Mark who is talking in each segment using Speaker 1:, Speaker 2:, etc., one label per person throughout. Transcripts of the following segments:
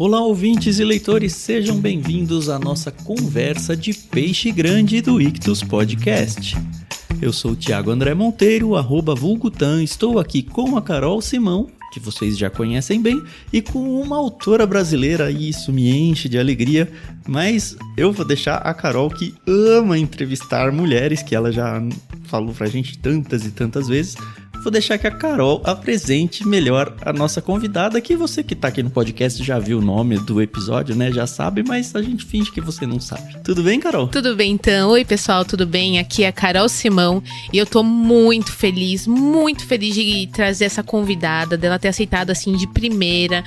Speaker 1: Olá, ouvintes e leitores, sejam bem-vindos à nossa conversa de peixe grande do Ictus Podcast. Eu sou o Thiago André Monteiro, @vulgutan, estou aqui com a Carol Simão, que vocês já conhecem bem, e com uma autora brasileira, e isso me enche de alegria, mas eu vou deixar a Carol, que ama entrevistar mulheres, que ela já falou pra gente tantas e tantas vezes. Vou deixar que a Carol apresente melhor a nossa convidada, que você que tá aqui no podcast já viu o nome do episódio, né? Já sabe, mas a gente finge que você não sabe. Tudo bem, Carol?
Speaker 2: Tudo bem, então. Oi, pessoal, tudo bem? Aqui é a Carol Simão e eu tô muito feliz de trazer essa convidada, dela ter aceitado, assim, de primeira,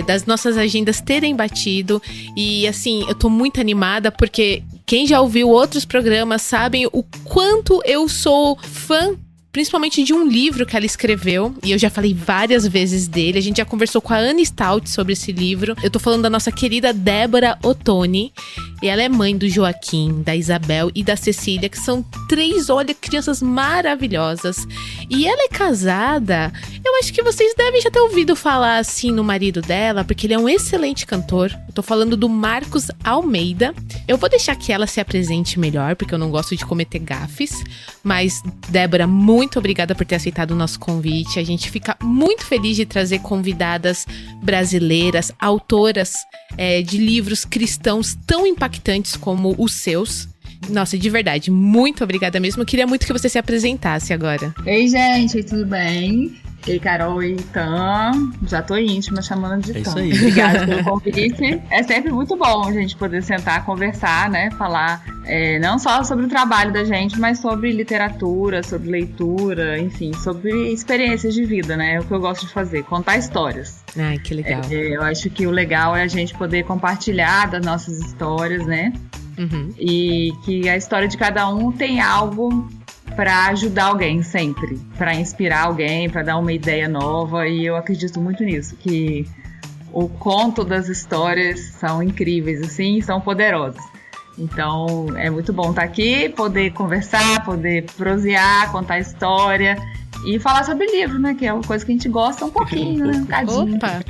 Speaker 2: das nossas agendas terem batido. E, assim, eu tô muito animada porque quem já ouviu outros programas sabem o quanto eu sou fã, principalmente de um livro que ela escreveu, e eu já falei várias vezes dele. A gente já conversou com a Anne Stout sobre esse livro. Eu tô falando da nossa querida Débora Ottoni, e ela é mãe do Joaquim, da Isabel e da Cecília, que são crianças maravilhosas. E ela é casada, eu acho que vocês devem já ter ouvido falar assim no marido dela, porque ele é um excelente cantor. Eu tô falando do Marcos Almeida. Eu vou deixar que ela se apresente melhor, porque eu não gosto de cometer gafes, mas Débora, muito obrigada por ter aceitado o nosso convite. A gente fica muito feliz de trazer convidadas brasileiras, autoras de livros cristãos tão impactantes como os seus. Nossa, de verdade, muito obrigada mesmo. Eu queria muito que você se apresentasse agora.
Speaker 3: Ei, gente, tudo bem? Ei, Carol e Tan, já tô íntima chamando de Tan.
Speaker 1: Isso aí.
Speaker 3: Obrigada pelo convite. É sempre muito bom a gente poder sentar, conversar, né? Falar não só sobre o trabalho da gente, mas sobre literatura, sobre leitura, enfim, sobre experiências de vida, né? É o que eu gosto de fazer, contar histórias.
Speaker 2: Ai, que legal.
Speaker 3: Eu acho que o legal é a gente poder compartilhar das nossas histórias, né?
Speaker 2: Uhum.
Speaker 3: E que a história de cada um tem algo para ajudar alguém sempre, para inspirar alguém, para dar uma ideia nova, e eu acredito muito nisso, que o conto das histórias são incríveis, assim, são poderosos. Então é muito bom estar aqui, poder conversar, poder prosear, contar história e falar sobre livro, né, que é uma coisa que a gente gosta um pouquinho, né, um cadinho.
Speaker 2: Opa,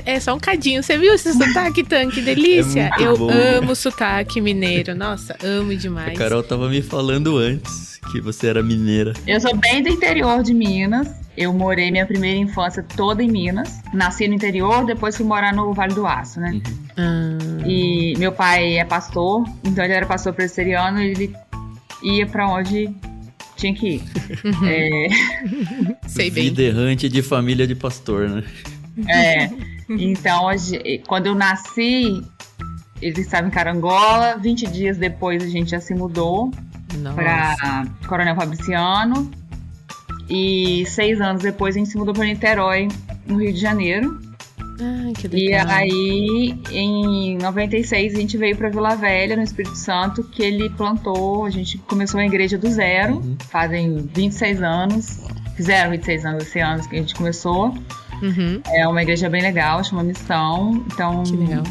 Speaker 2: é só um cadinho. Você viu esse sotaque, Tan? Que delícia. Eu amo sotaque mineiro, nossa, amo demais.
Speaker 1: A Carol tava me falando antes que você era mineira.
Speaker 3: Eu sou bem do interior de Minas. Eu morei minha primeira infância toda em Minas. Nasci no interior, depois fui morar no Vale do Aço, né? E meu pai é pastor, então ele era pastor presbiteriano e ele ia pra onde tinha que ir.
Speaker 2: Sei bem.
Speaker 1: Vida errante de família de pastor, né?
Speaker 3: Então quando eu nasci, ele estava em Carangola. 20 dias depois a gente já se mudou para Coronel Fabriciano, e 6 anos depois a gente se mudou para Niterói, no Rio de Janeiro.
Speaker 2: Que legal.
Speaker 3: E aí em 96 a gente veio para Vila Velha, no Espírito Santo, que ele plantou. A gente começou a igreja do zero. Fazem 26 anos, fizeram 26 anos esse ano que a gente começou. É uma igreja bem legal, chama Missão. Então,
Speaker 2: que legal.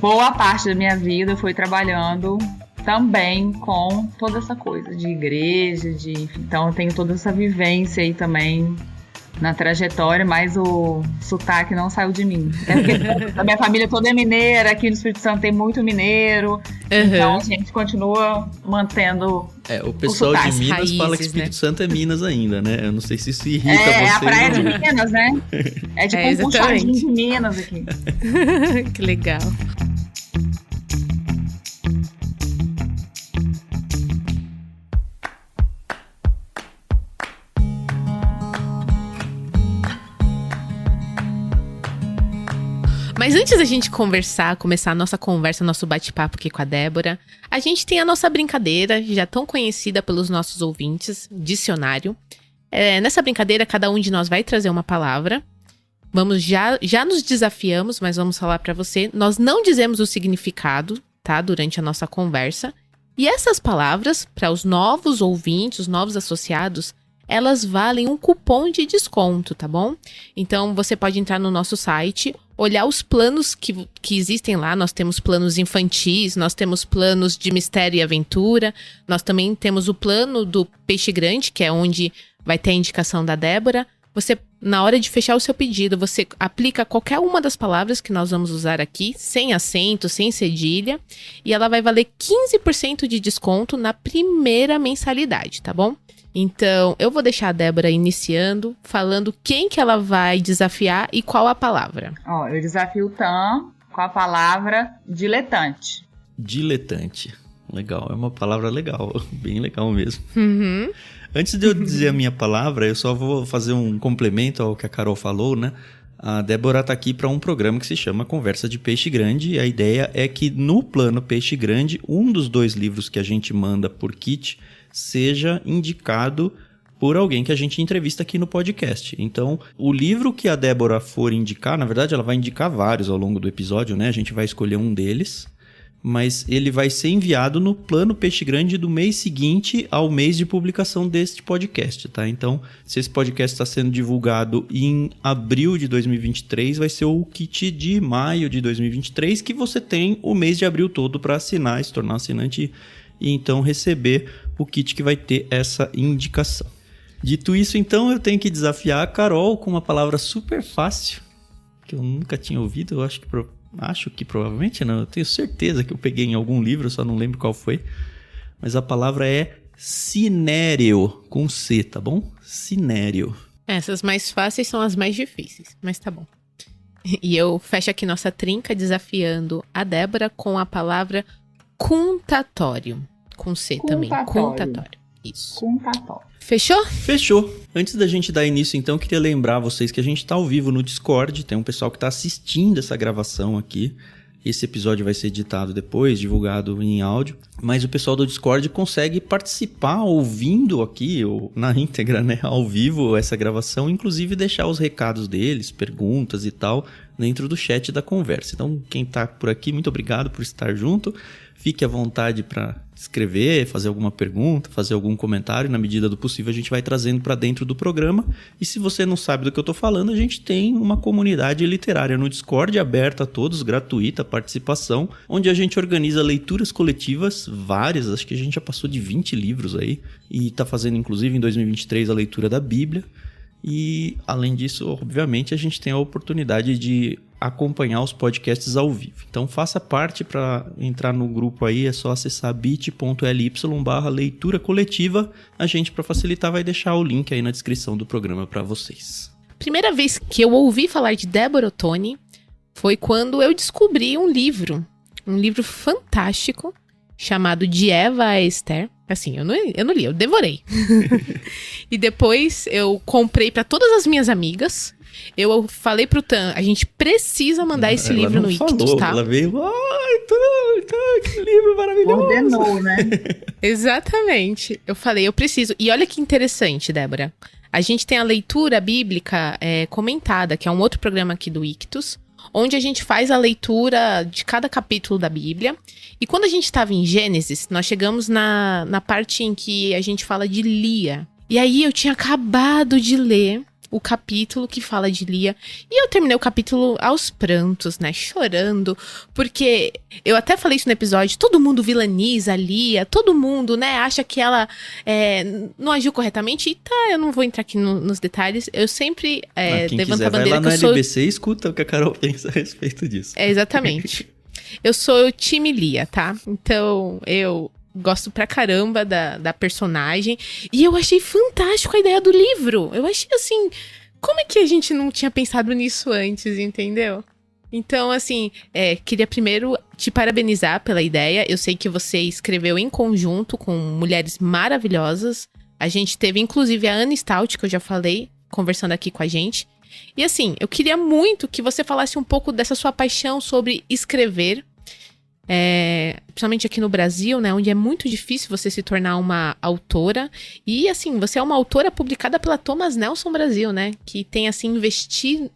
Speaker 3: Boa parte da minha vida foi trabalhando também com toda essa coisa de igreja, então eu tenho toda essa vivência aí também na trajetória, mas o sotaque não saiu de mim. A minha família toda é mineira, aqui no Espírito Santo tem muito mineiro, então a gente continua mantendo
Speaker 1: o pessoal de Minas
Speaker 2: raízes,
Speaker 1: fala que Espírito Santo é Minas ainda, né? Eu não sei se isso irrita vocês.
Speaker 3: É a praia de Minas, né? É tipo um puxadinho de Minas aqui.
Speaker 2: Que legal. Mas antes da gente começar a nossa conversa, nosso bate-papo aqui com a Débora, a gente tem a nossa brincadeira, já tão conhecida pelos nossos ouvintes, dicionário. Nessa brincadeira, cada um de nós vai trazer uma palavra. Já nos desafiamos, mas vamos falar pra você. Nós não dizemos o significado, tá? Durante a nossa conversa. E essas palavras, para os novos ouvintes, os novos associados, elas valem um cupom de desconto, tá bom? Então, você pode entrar no nosso site, olhar os planos que existem lá. Nós temos planos infantis, nós temos planos de mistério e aventura. Nós também temos o plano do Peixe Grande, que é onde vai ter a indicação da Débora. Você na hora de fechar o seu pedido, você aplica qualquer uma das palavras que nós vamos usar aqui, sem acento, sem cedilha, e ela vai valer 15% de desconto na primeira mensalidade, tá bom? Então, eu vou deixar a Débora iniciando, falando quem que ela vai desafiar e qual a palavra.
Speaker 3: Ó, eu desafio o Tan com a palavra diletante.
Speaker 1: Diletante. Legal, é uma palavra legal, bem legal mesmo.
Speaker 2: Uhum.
Speaker 1: Antes de eu dizer a minha palavra, eu só vou fazer um complemento ao que a Carol falou, né? A Débora tá aqui para um programa que se chama Conversa de Peixe Grande, e a ideia é que no plano Peixe Grande, um dos 2 livros que a gente manda por kit seja indicado por alguém que a gente entrevista aqui no podcast. Então, o livro que a Débora for indicar, na verdade ela vai indicar vários ao longo do episódio, né? A gente vai escolher um deles, mas ele vai ser enviado no plano Peixe Grande do mês seguinte ao mês de publicação deste podcast, tá? Então, se esse podcast está sendo divulgado em abril de 2023, vai ser o kit de maio de 2023, que você tem o mês de abril todo para assinar, se tornar assinante e então receber o kit que vai ter essa indicação. Dito isso, então, eu tenho que desafiar a Carol com uma palavra super fácil, que eu nunca tinha ouvido, eu acho que provavelmente não, eu tenho certeza que eu peguei em algum livro, eu só não lembro qual foi. Mas a palavra é cinério, com C, tá bom? Cinério.
Speaker 2: Essas mais fáceis são as mais difíceis, mas tá bom. E eu fecho aqui nossa trinca desafiando a Débora com a palavra contatório. Com C também, contatório. Isso.
Speaker 3: Contatório.
Speaker 2: Fechou?
Speaker 1: Fechou. Antes da gente dar início, então, queria lembrar vocês que a gente tá ao vivo no Discord. Tem um pessoal que tá assistindo essa gravação aqui. Esse episódio vai ser editado depois, divulgado em áudio. Mas o pessoal do Discord consegue participar ouvindo aqui, ou na íntegra, né, ao vivo, essa gravação. Inclusive deixar os recados deles, perguntas e tal, dentro do chat da conversa. Então, quem tá por aqui, muito obrigado por estar junto. Fique à vontade para escrever, fazer alguma pergunta, fazer algum comentário. Na medida do possível, a gente vai trazendo para dentro do programa. E se você não sabe do que eu estou falando, a gente tem uma comunidade literária no Discord, aberta a todos, gratuita, participação, onde a gente organiza leituras coletivas, várias, acho que a gente já passou de 20 livros aí. E está fazendo, inclusive, em 2023, a leitura da Bíblia. E, além disso, obviamente, a gente tem a oportunidade de acompanhar os podcasts ao vivo. Então, faça parte. Para entrar no grupo aí, é só acessar bit.ly/leitura coletiva. A gente, para facilitar, vai deixar o link aí na descrição do programa para vocês.
Speaker 2: Primeira vez que eu ouvi falar de Débora Ottoni foi quando eu descobri um livro fantástico, chamado De Eva a Esther. Assim, eu não li, eu devorei. E depois eu comprei para todas as minhas amigas. Eu falei pro Tan, a gente precisa mandar esse livro no Ictus, tá?
Speaker 1: Ela veio, ai, Tan, que livro maravilhoso.
Speaker 3: Ordenou, né?
Speaker 2: Exatamente. Eu falei, eu preciso. E olha que interessante, Débora. A gente tem a leitura bíblica comentada, que é um outro programa aqui do Ictus, onde a gente faz a leitura de cada capítulo da Bíblia. E quando a gente estava em Gênesis, nós chegamos na parte em que a gente fala de Lia. E aí eu tinha acabado de ler o capítulo que fala de Lia. E eu terminei o capítulo aos prantos, né? Chorando. Porque eu até falei isso no episódio. Todo mundo vilaniza a Lia. Todo mundo, né? Acha que ela não agiu corretamente. E tá, eu não vou entrar aqui nos detalhes. Eu sempre levanto a bandeira que eu sou...
Speaker 1: Vai lá na LBC e escuta o que a Carol pensa a respeito disso.
Speaker 2: Exatamente. Eu sou o time Lia, tá? Então, eu gosto pra caramba da personagem. E eu achei fantástico a ideia do livro. Eu achei assim... Como é que a gente não tinha pensado nisso antes, entendeu? Então, assim, queria primeiro te parabenizar pela ideia. Eu sei que você escreveu em conjunto com mulheres maravilhosas. A gente teve, inclusive, a Ana Stout, que eu já falei, conversando aqui com a gente. E assim, eu queria muito que você falasse um pouco dessa sua paixão sobre escrever. Principalmente aqui no Brasil, né, onde é muito difícil você se tornar uma autora. E assim, você é uma autora publicada pela Thomas Nelson Brasil, né, que tem assim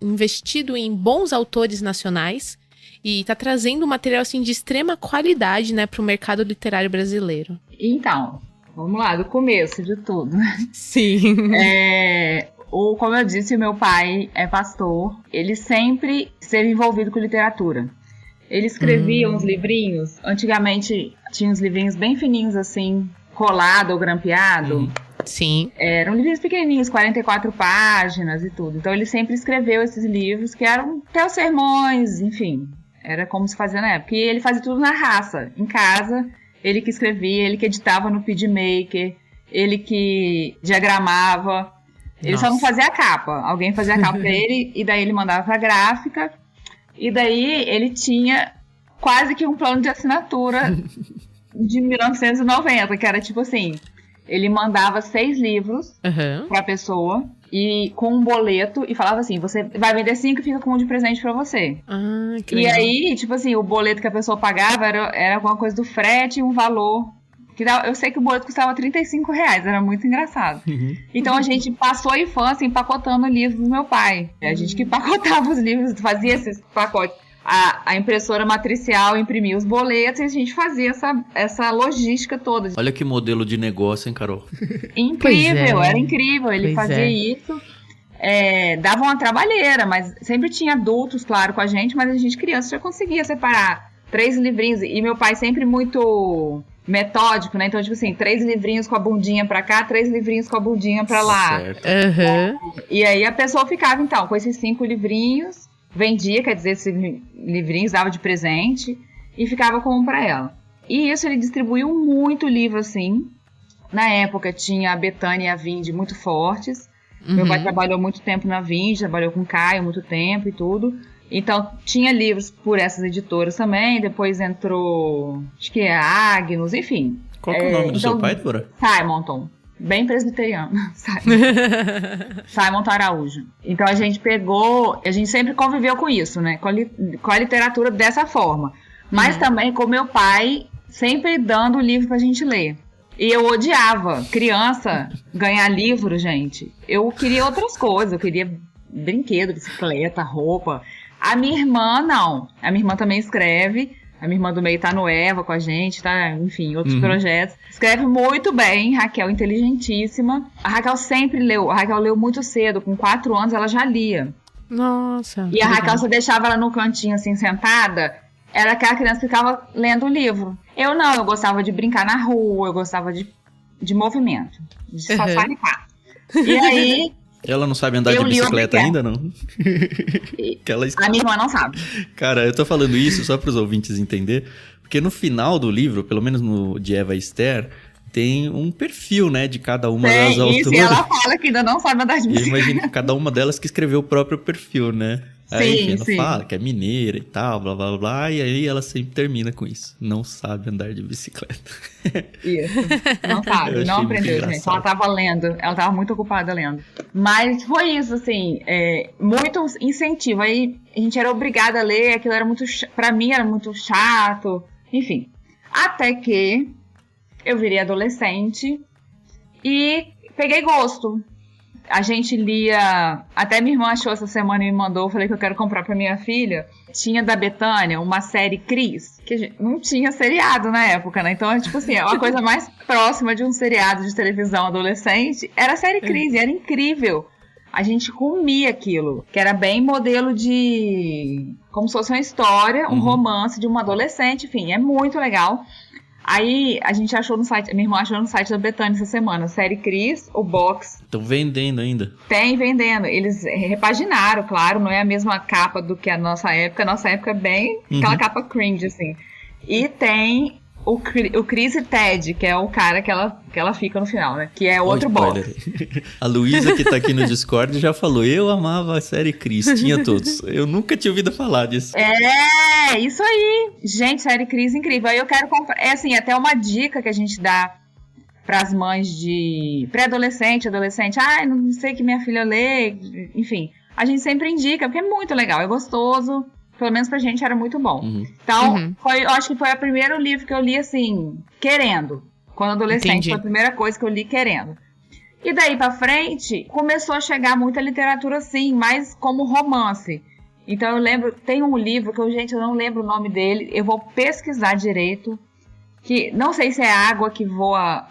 Speaker 2: investido em bons autores nacionais e tá trazendo um material assim de extrema qualidade, né, para o mercado literário brasileiro.
Speaker 3: Então, vamos lá, do começo de tudo.
Speaker 2: Sim.
Speaker 3: Como eu disse, meu pai é pastor. Ele sempre esteve envolvido com literatura. Ele escrevia uns livrinhos. Antigamente tinha uns livrinhos bem fininhos assim, colado ou grampeado.
Speaker 2: Sim.
Speaker 3: Eram livros pequenininhos, 44 páginas e tudo. Então ele sempre escreveu esses livros que eram até os sermões, enfim. Era como se fazia na época. E ele fazia tudo na raça, em casa. Ele que escrevia, ele que editava no PidMaker, ele que diagramava. Ele só não fazia a capa. Alguém fazia a capa pra ele, e daí ele mandava pra gráfica. E daí ele tinha quase que um plano de assinatura de 1990, que era tipo assim, ele mandava 6 livros pra pessoa, e com um boleto, e falava assim, você vai vender 5 e fica com um de presente pra você.
Speaker 2: Que
Speaker 3: e
Speaker 2: legal.
Speaker 3: aí, tipo assim, o boleto que a pessoa pagava era alguma coisa do frete e um valor. Eu sei que o boleto custava R$35, era muito engraçado. Então a gente passou a infância empacotando livros do meu pai. A gente que empacotava os livros, fazia esses pacotes. A impressora matricial imprimia os boletos e a gente fazia essa logística toda.
Speaker 1: Olha que modelo de negócio, hein, Carol?
Speaker 3: Incrível, era incrível. Ele fazia isso. Dava uma trabalheira, mas sempre tinha adultos, claro, com a gente, mas a gente criança já conseguia separar 3 livrinhos. E meu pai sempre muito metódico, né? Então, tipo assim, 3 livrinhos com a bundinha pra cá, 3 livrinhos com a bundinha pra lá.
Speaker 1: Certo.
Speaker 3: E aí a pessoa ficava, então, com esses 5 livrinhos, vendia, quer dizer, esses livrinhos, dava de presente, e ficava com um pra ela. E isso ele distribuiu muito livro, assim. Na época tinha a Betânia e a Vinde muito fortes. Meu pai trabalhou muito tempo na Vinde, trabalhou com o Caio muito tempo e tudo. Então, tinha livros por essas editoras também. Depois entrou, acho que é Agnus, enfim.
Speaker 1: Qual que é o nome do seu pai, Débora?
Speaker 3: Simonton. Bem presbiteriano. Simonton Araújo. Então, a gente sempre conviveu com isso, né? Com a literatura dessa forma. Mas também com meu pai sempre dando o livro pra gente ler. E eu odiava, criança, ganhar livro, gente. Eu queria outras coisas. Eu queria brinquedo, bicicleta, roupa. A minha irmã, não. A minha irmã também escreve. A minha irmã do meio tá no Eva com a gente, tá? Enfim, outros projetos. Escreve muito bem, Raquel, inteligentíssima. A Raquel sempre leu. A Raquel leu muito cedo. Com 4 anos, ela já lia.
Speaker 2: Nossa.
Speaker 3: E a Raquel, você deixava ela no cantinho, assim, sentada. Era aquela criança que ficava lendo o livro. Eu não, eu gostava de brincar na rua. Eu gostava de movimento. De sassaricar. E aí...
Speaker 1: Ela não sabe andar de bicicleta ainda, não?
Speaker 3: A minha irmã não sabe.
Speaker 1: Cara, eu tô falando isso só para os ouvintes entenderem, porque no final do livro, pelo menos no de Eva e Esther, tem um perfil, né, de cada uma das autoras.
Speaker 3: Isso, e ela fala que ainda não sabe andar de bicicleta.
Speaker 1: Eu imagino que cada uma delas que escreveu o próprio perfil, né? Aí ela fala que é mineira e tal, blá, blá, blá, e aí ela sempre termina com isso. Não sabe andar de bicicleta.
Speaker 3: Isso, não sabe, não aprendeu, gente. Ela tava lendo, ela tava muito ocupada lendo. Mas foi isso, assim, muito incentivo. Aí a gente era obrigada a ler, aquilo era muito, pra mim era muito chato, enfim. Até que eu virei adolescente e peguei gosto. A gente lia... Até minha irmã achou essa semana e me mandou. Eu falei que eu quero comprar pra minha filha. Tinha da Betânia uma série Cris, que não tinha seriado na época, né? Então, tipo assim, uma coisa mais próxima de um seriado de televisão adolescente era a série Cris, e era incrível. A gente comia aquilo, que era bem modelo de... como se fosse uma história, um romance de uma adolescente, enfim, é muito legal. Aí a gente achou no site, minha irmã achou no site da Betânia essa semana, série Cris, o box.
Speaker 1: Estão vendendo ainda?
Speaker 3: Tem vendendo. Eles repaginaram, claro, não é a mesma capa do que a nossa época. A nossa época é bem aquela capa cringe, assim. E tem o Chris e Ted, que é o cara que ela fica no final, né? Que é outro box.
Speaker 1: A Luísa, que tá aqui no Discord, já falou, eu amava a série Cris, tinha todos. Eu nunca tinha ouvido falar disso.
Speaker 3: Isso aí. Gente, série Cris incrível. Aí eu quero comprar. É assim, até uma dica que a gente dá pras mães de pré-adolescente, adolescente. Não sei que minha filha lê. Enfim, a gente sempre indica, porque é muito legal, é gostoso. Pelo menos pra gente era muito bom. Então, eu acho que foi o primeiro livro que eu li, assim, querendo. Quando adolescente,
Speaker 2: Entendi.
Speaker 3: foi a primeira coisa que eu li querendo. E daí pra frente, começou a chegar muita literatura, assim, mais como romance. Então eu lembro, tem um livro que eu não lembro o nome dele, eu vou pesquisar direito, que não sei se é Água que Voa,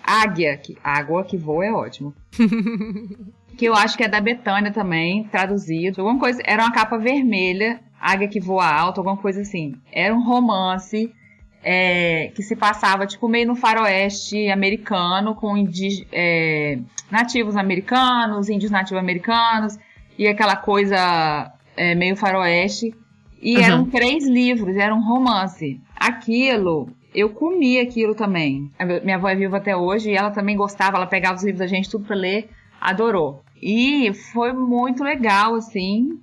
Speaker 3: Água que Voa é ótimo. Que eu acho que é da Betânia também, traduzido. Alguma coisa, era uma capa vermelha, Águia que Voa Alto, alguma coisa assim. Era um romance, que se passava tipo meio no faroeste americano, com nativos americanos, índios nativos americanos, e aquela coisa meio faroeste. E eram 3 livros, era um romance. Aquilo, eu comi aquilo também. Minha avó é viva até hoje e ela também gostava, ela pegava os livros da gente tudo pra ler, adorou. E foi muito legal, assim,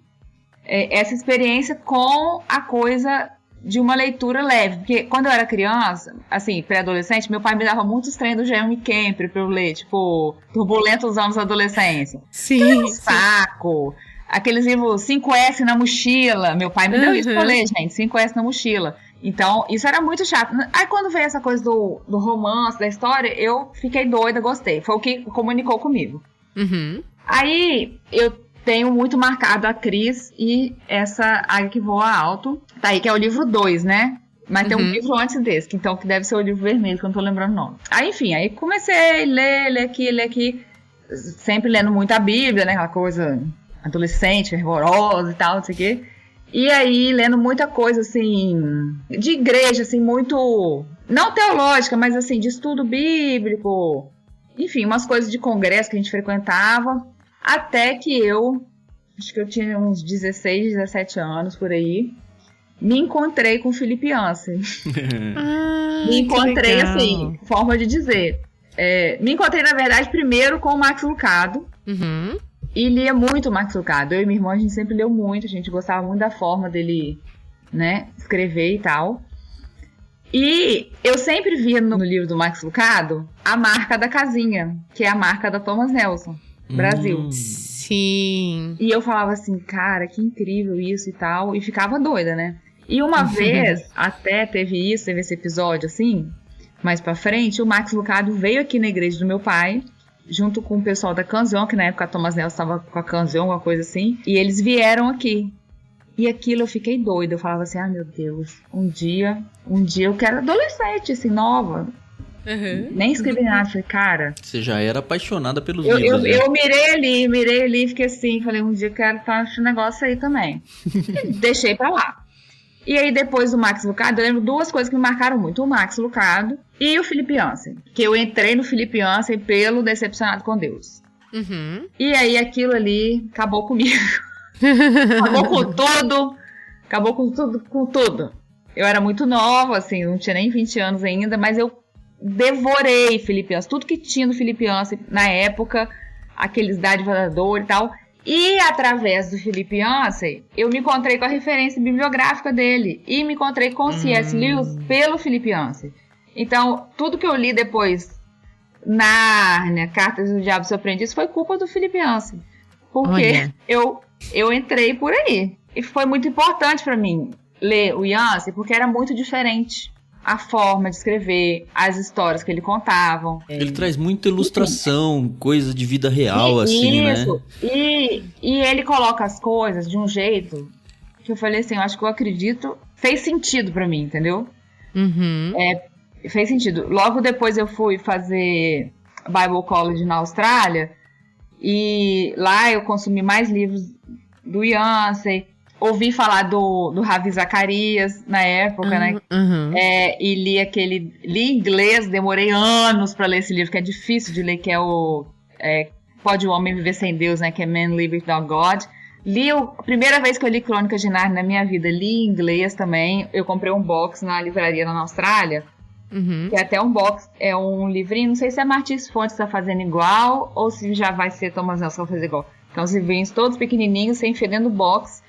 Speaker 3: essa experiência com a coisa de uma leitura leve. Porque quando eu era criança, assim, pré-adolescente, meu pai me dava muitos trem do Jeremy Camp pra eu ler, tipo, Turbulentos Anos da Adolescência.
Speaker 2: Sim.
Speaker 3: Saco! Aqueles livros 5S na mochila. Meu pai me deu isso pra ler, gente. 5S na mochila. Então, isso era muito chato. Aí, quando veio essa coisa do romance, da história, eu fiquei doida, gostei. Foi o que comunicou comigo. Aí, eu tenho muito marcado a Cris e essa Águia que Voa Alto. Tá aí, que é o livro 2, né? Mas tem um livro antes desse, que deve ser o livro vermelho, que eu não tô lembrando o nome. Aí, enfim, aí comecei a ler aqui. Sempre lendo muito a Bíblia, né? Aquela coisa adolescente, fervorosa e tal, não sei o quê. E aí, lendo muita coisa, assim, de igreja, assim, muito... Não teológica, mas, assim, de estudo bíblico. Enfim, umas coisas de congresso que a gente frequentava. Até que acho que eu tinha uns 16, 17 anos, por aí, me encontrei com o Felipe Yancey. Me encontrei, assim, forma de dizer. Me encontrei, na verdade, primeiro com o Max Lucado. E lia muito o Max Lucado. Eu e minha irmã, a gente sempre leu muito. A gente gostava muito da forma dele, né, escrever e tal. E eu sempre via no livro do Max Lucado a marca da casinha, que é a marca da Thomas Nelson, Brasil.
Speaker 2: Sim.
Speaker 3: E eu falava assim, cara, que incrível isso e tal. E ficava doida, né? E uma vez, até teve esse episódio, assim, mais pra frente, o Max Lucado veio aqui na igreja do meu pai, junto com o pessoal da Canzion, que na época a Thomas Nelson estava com a Canzion, uma coisa assim, e eles vieram aqui. E aquilo eu fiquei doida, eu falava assim, meu Deus, um dia eu quero adolescente, assim, nova. Nem escrevi nada, falei, cara...
Speaker 1: Você já era apaixonada pelos livros, né?
Speaker 3: Eu mirei ali, fiquei assim, falei, um dia eu quero estar nesse negócio aí também. E deixei pra lá. E aí, depois do Max Lucado, eu lembro 2 coisas que me marcaram muito. O Max Lucado e o Felipe Yancey. Que eu entrei no Felipe Yancey pelo Decepcionado com Deus. E aí, aquilo ali acabou comigo. Acabou com tudo. Eu era muito nova, assim, não tinha nem 20 anos ainda, mas eu devorei Felipe Yancey. Tudo que tinha no Felipe Yancey na época, aqueles Dádiva da Dor e tal... E através do Felipe Yancey, eu me encontrei com a referência bibliográfica dele. E me encontrei com o C.S. Lewis pelo Felipe Yancey. Então, tudo que eu li depois, Nárnia, Cartas do Diabo e Seu Aprendiz, foi culpa do Felipe Yancey. Porque eu entrei por aí. E foi muito importante para mim ler o Yancey, porque era muito diferente. A forma de escrever, as histórias que ele contava.
Speaker 1: Ele traz muita ilustração, coisa de vida real, assim,
Speaker 3: isso. Né? E ele coloca as coisas de um jeito que eu falei assim, eu acho que eu acredito, fez sentido pra mim, entendeu? Fez sentido. Logo depois eu fui fazer Bible College na Austrália, e lá eu consumi mais livros do Yancey. Ouvi falar do Ravi Zacarias na época, né? E li em inglês, demorei anos para ler esse livro, que é difícil de ler, que é Pode o Homem Viver Sem Deus, né? Que é Man Live Without God. A primeira vez que eu li Crônicas de Nárnia na minha vida, li em inglês também. Eu comprei um box na livraria lá na Austrália, que é até um box, é um livrinho, não sei se é Martins Fontes que tá fazendo igual, ou se já vai ser Thomas Nelson que vai fazer igual. Então os livrinhos todos pequenininhos, sem fedendo box.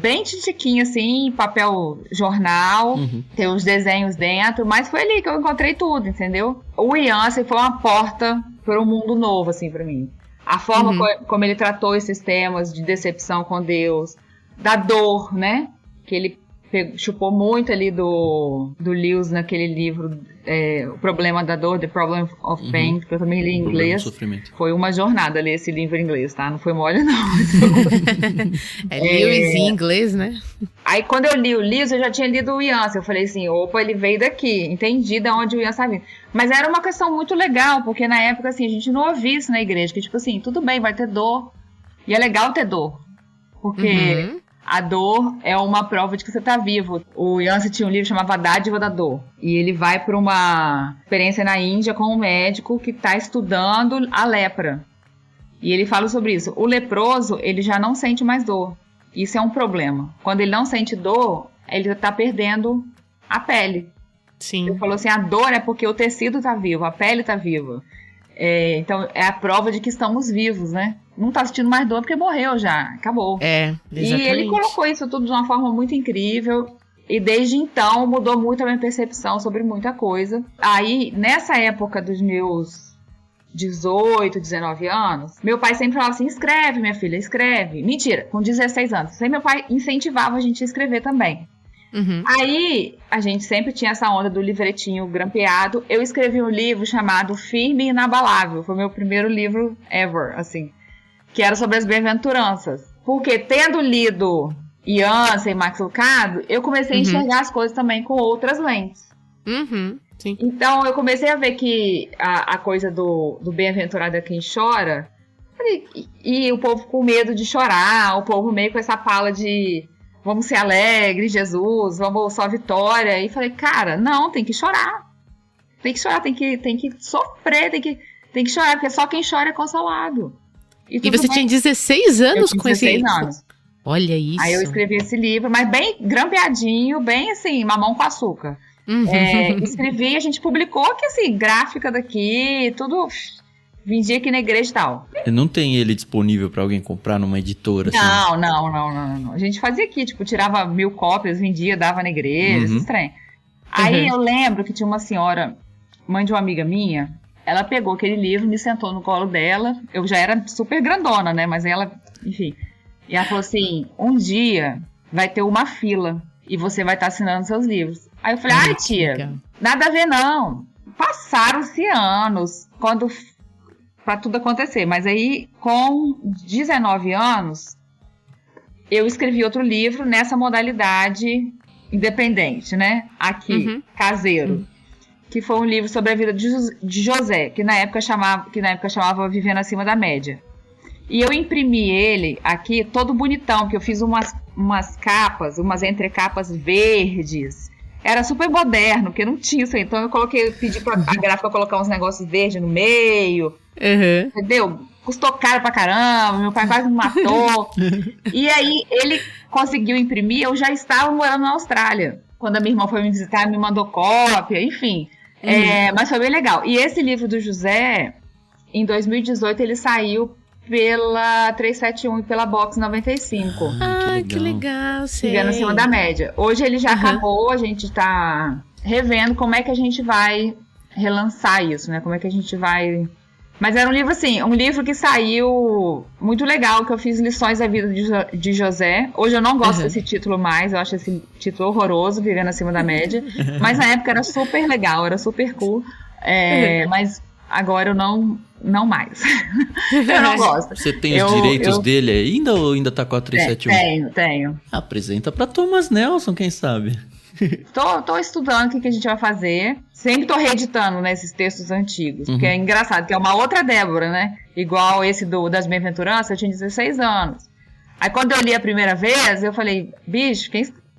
Speaker 3: Bem titiquinho assim, papel jornal, tem os desenhos dentro, mas foi ali que eu encontrei tudo, entendeu? O Yancey foi uma porta para um mundo novo, assim, para mim. A forma como ele tratou esses temas de decepção com Deus, da dor, né? Que ele chupou muito ali do Lewis naquele livro, O Problema da Dor, The Problem of Pain, que eu também li em inglês. Foi uma jornada ler esse livro em inglês, tá? Não foi mole, não.
Speaker 2: Lewis em inglês, né?
Speaker 3: Aí, quando eu li o Lewis, eu já tinha lido o Yancey. Eu falei assim, opa, ele veio daqui. Entendi de onde o Yancey tá vindo. Mas era uma questão muito legal, porque na época, assim, a gente não ouvia isso na igreja. Que, tipo assim, tudo bem, vai ter dor. E é legal ter dor. Porque... a dor é uma prova de que você tá vivo. O Yancey tinha um livro chamado A Dádiva da Dor. E ele vai para uma experiência na Índia com um médico que tá estudando a lepra. E ele fala sobre isso. O leproso, ele já não sente mais dor. Isso é um problema. Quando ele não sente dor, ele tá perdendo a pele.
Speaker 2: Sim.
Speaker 3: Ele falou assim, a dor é porque o tecido tá vivo, a pele tá viva. Então, é a prova de que estamos vivos, né? Não tá sentindo mais dor porque morreu já, acabou.
Speaker 2: Exatamente.
Speaker 3: E ele colocou isso tudo de uma forma muito incrível. E desde então, mudou muito a minha percepção sobre muita coisa. Aí, nessa época dos meus 18, 19 anos, meu pai sempre falava assim, escreve, minha filha, escreve. Mentira, com 16 anos. Sempre meu pai incentivava a gente a escrever também.
Speaker 2: Uhum.
Speaker 3: Aí, a gente sempre tinha essa onda do livretinho grampeado. Eu escrevi um livro chamado Firme e Inabalável. Foi meu primeiro livro ever, assim. Que era sobre as bem-aventuranças. Porque, tendo lido Yancey e Max Lucado, eu comecei a enxergar as coisas também com outras lentes.
Speaker 2: Uhum. Sim.
Speaker 3: Então, eu comecei a ver que a coisa do bem-aventurado é quem chora. E o povo com medo de chorar, o povo meio com essa pala de... Vamos ser alegres, Jesus, vamos só vitória. E falei, cara, não, tem que chorar. Tem que chorar, tem que sofrer, tem que chorar, porque só quem chora é consolado.
Speaker 2: E você tinha 16 anos com esse...
Speaker 3: 16 anos.
Speaker 2: Olha isso.
Speaker 3: Aí eu escrevi esse livro, mas bem grampeadinho, bem assim, mamão com açúcar.
Speaker 2: Uhum.
Speaker 3: Escrevi, a gente publicou que assim, gráfica daqui, tudo... Vendia aqui na igreja e tal.
Speaker 1: Não tem ele disponível pra alguém comprar numa editora?
Speaker 3: Não, assim? Não. A gente fazia aqui, tipo, tirava 1000 cópias, vendia, dava na igreja, esses trem. Aí eu lembro que tinha uma senhora, mãe de uma amiga minha, ela pegou aquele livro, me sentou no colo dela, eu já era super grandona, né, mas ela, enfim. E ela falou assim, um dia vai ter uma fila e você vai estar assinando seus livros. Aí eu falei, ai tia, nada a ver não. Passaram-se anos, pra tudo acontecer, mas aí com 19 anos eu escrevi outro livro nessa modalidade independente, né, aqui, caseiro, que foi um livro sobre a vida de José, que na época chamava Vivendo Acima da Média, e eu imprimi ele aqui todo bonitão, porque eu fiz umas capas, umas entrecapas verdes. Era super moderno, porque não tinha isso aí. Então eu pedi pra a gráfica colocar uns negócios verdes no meio. Entendeu? Custou caro pra caramba, meu pai quase me matou. E aí ele conseguiu imprimir, eu já estava morando na Austrália. Quando a minha irmã foi me visitar, me mandou cópia, enfim. Mas foi bem legal. E esse livro do José, em 2018, ele saiu pela 371 e pela Box 95.
Speaker 2: Que legal, sei.
Speaker 3: Vivendo Acima da Média. Hoje ele já acabou, a gente tá revendo como é que a gente vai relançar isso, né? Como é que a gente vai... Mas era um livro assim, um livro que saiu muito legal, que eu fiz lições da vida de José. Hoje eu não gosto desse título mais, eu acho esse título horroroso, Vivendo Acima da Média. Mas na época era super legal, era super cool. Mas agora eu não mais. Eu não gosto.
Speaker 1: Você tem os direitos dele ainda ou ainda tá com a 371?
Speaker 3: Tenho.
Speaker 1: Apresenta pra Thomas Nelson, quem sabe?
Speaker 3: Tô estudando o que a gente vai fazer. Sempre tô reeditando, né, esses textos antigos. Porque é engraçado, que é uma outra Débora, né? Igual esse das Bem-aventuranças, eu tinha 16 anos. Aí quando eu li a primeira vez, eu falei, bicho,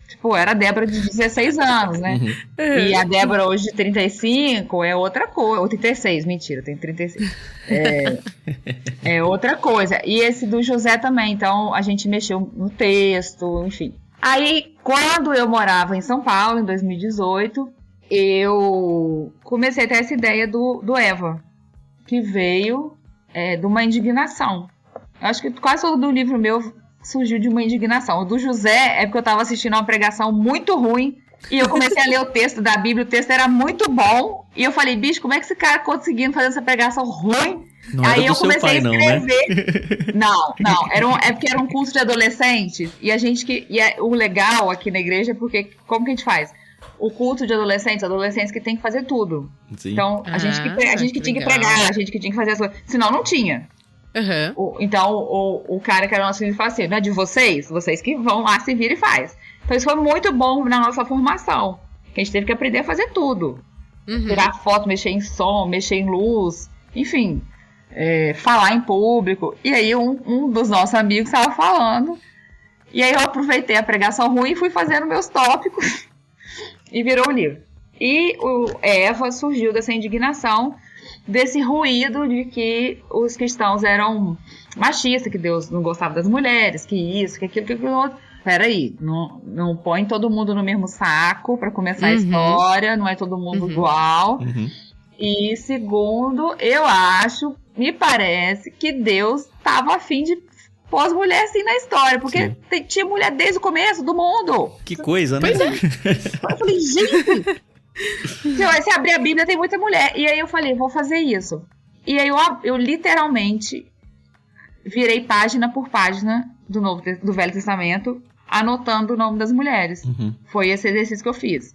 Speaker 3: tipo, era a Débora de 16 anos, né? E a Débora hoje de 35 é outra coisa. Ou 36, mentira, tem 36. É outra coisa. E esse do José também, então a gente mexeu no texto, enfim. Aí, quando eu morava em São Paulo, em 2018, eu comecei a ter essa ideia do Eva, que veio de uma indignação. Eu acho que quase todo livro meu surgiu de uma indignação. O do José é porque eu estava assistindo uma pregação muito ruim e eu comecei a ler o texto da Bíblia, o texto era muito bom, e eu falei, bicho, como é que esse cara conseguindo fazer essa pregação ruim?
Speaker 1: Não
Speaker 3: aí
Speaker 1: era do seu pai,
Speaker 3: a escrever. Não, é porque era um curso de adolescentes, e o legal aqui na igreja é porque, como que a gente faz? O culto de adolescentes que tem que fazer tudo. Sim. Então, a gente que tinha que pregar, a gente que tinha que fazer as coisas, senão não tinha. Então, o cara que era nosso filho fala assim, não é de vocês que vão lá, se vira e faz. Então, isso foi muito bom na nossa formação, que a gente teve que aprender a fazer tudo. Tirar foto, mexer em som, mexer em luz, enfim, falar em público. E aí, um dos nossos amigos estava falando, E aí eu aproveitei a pregação ruim e fui fazendo meus tópicos e virou o livro. E o Eva surgiu dessa indignação, desse ruído de que os cristãos eram machistas, que Deus não gostava das mulheres, que isso, que aquilo, que aquilo outro. Peraí, não põe todo mundo no mesmo saco para começar a história, não é todo mundo igual. E segundo, eu acho, me parece que Deus estava a fim de pôr as mulheres assim na história, porque tinha mulher desde o começo do mundo.
Speaker 1: Que coisa, né?
Speaker 2: Pois é.
Speaker 3: Eu falei, gente, se você abrir a Bíblia tem muita mulher. E aí eu falei, vou fazer isso. E aí eu literalmente virei página por página do Velho Testamento, anotando o nome das mulheres. Foi esse exercício que eu fiz.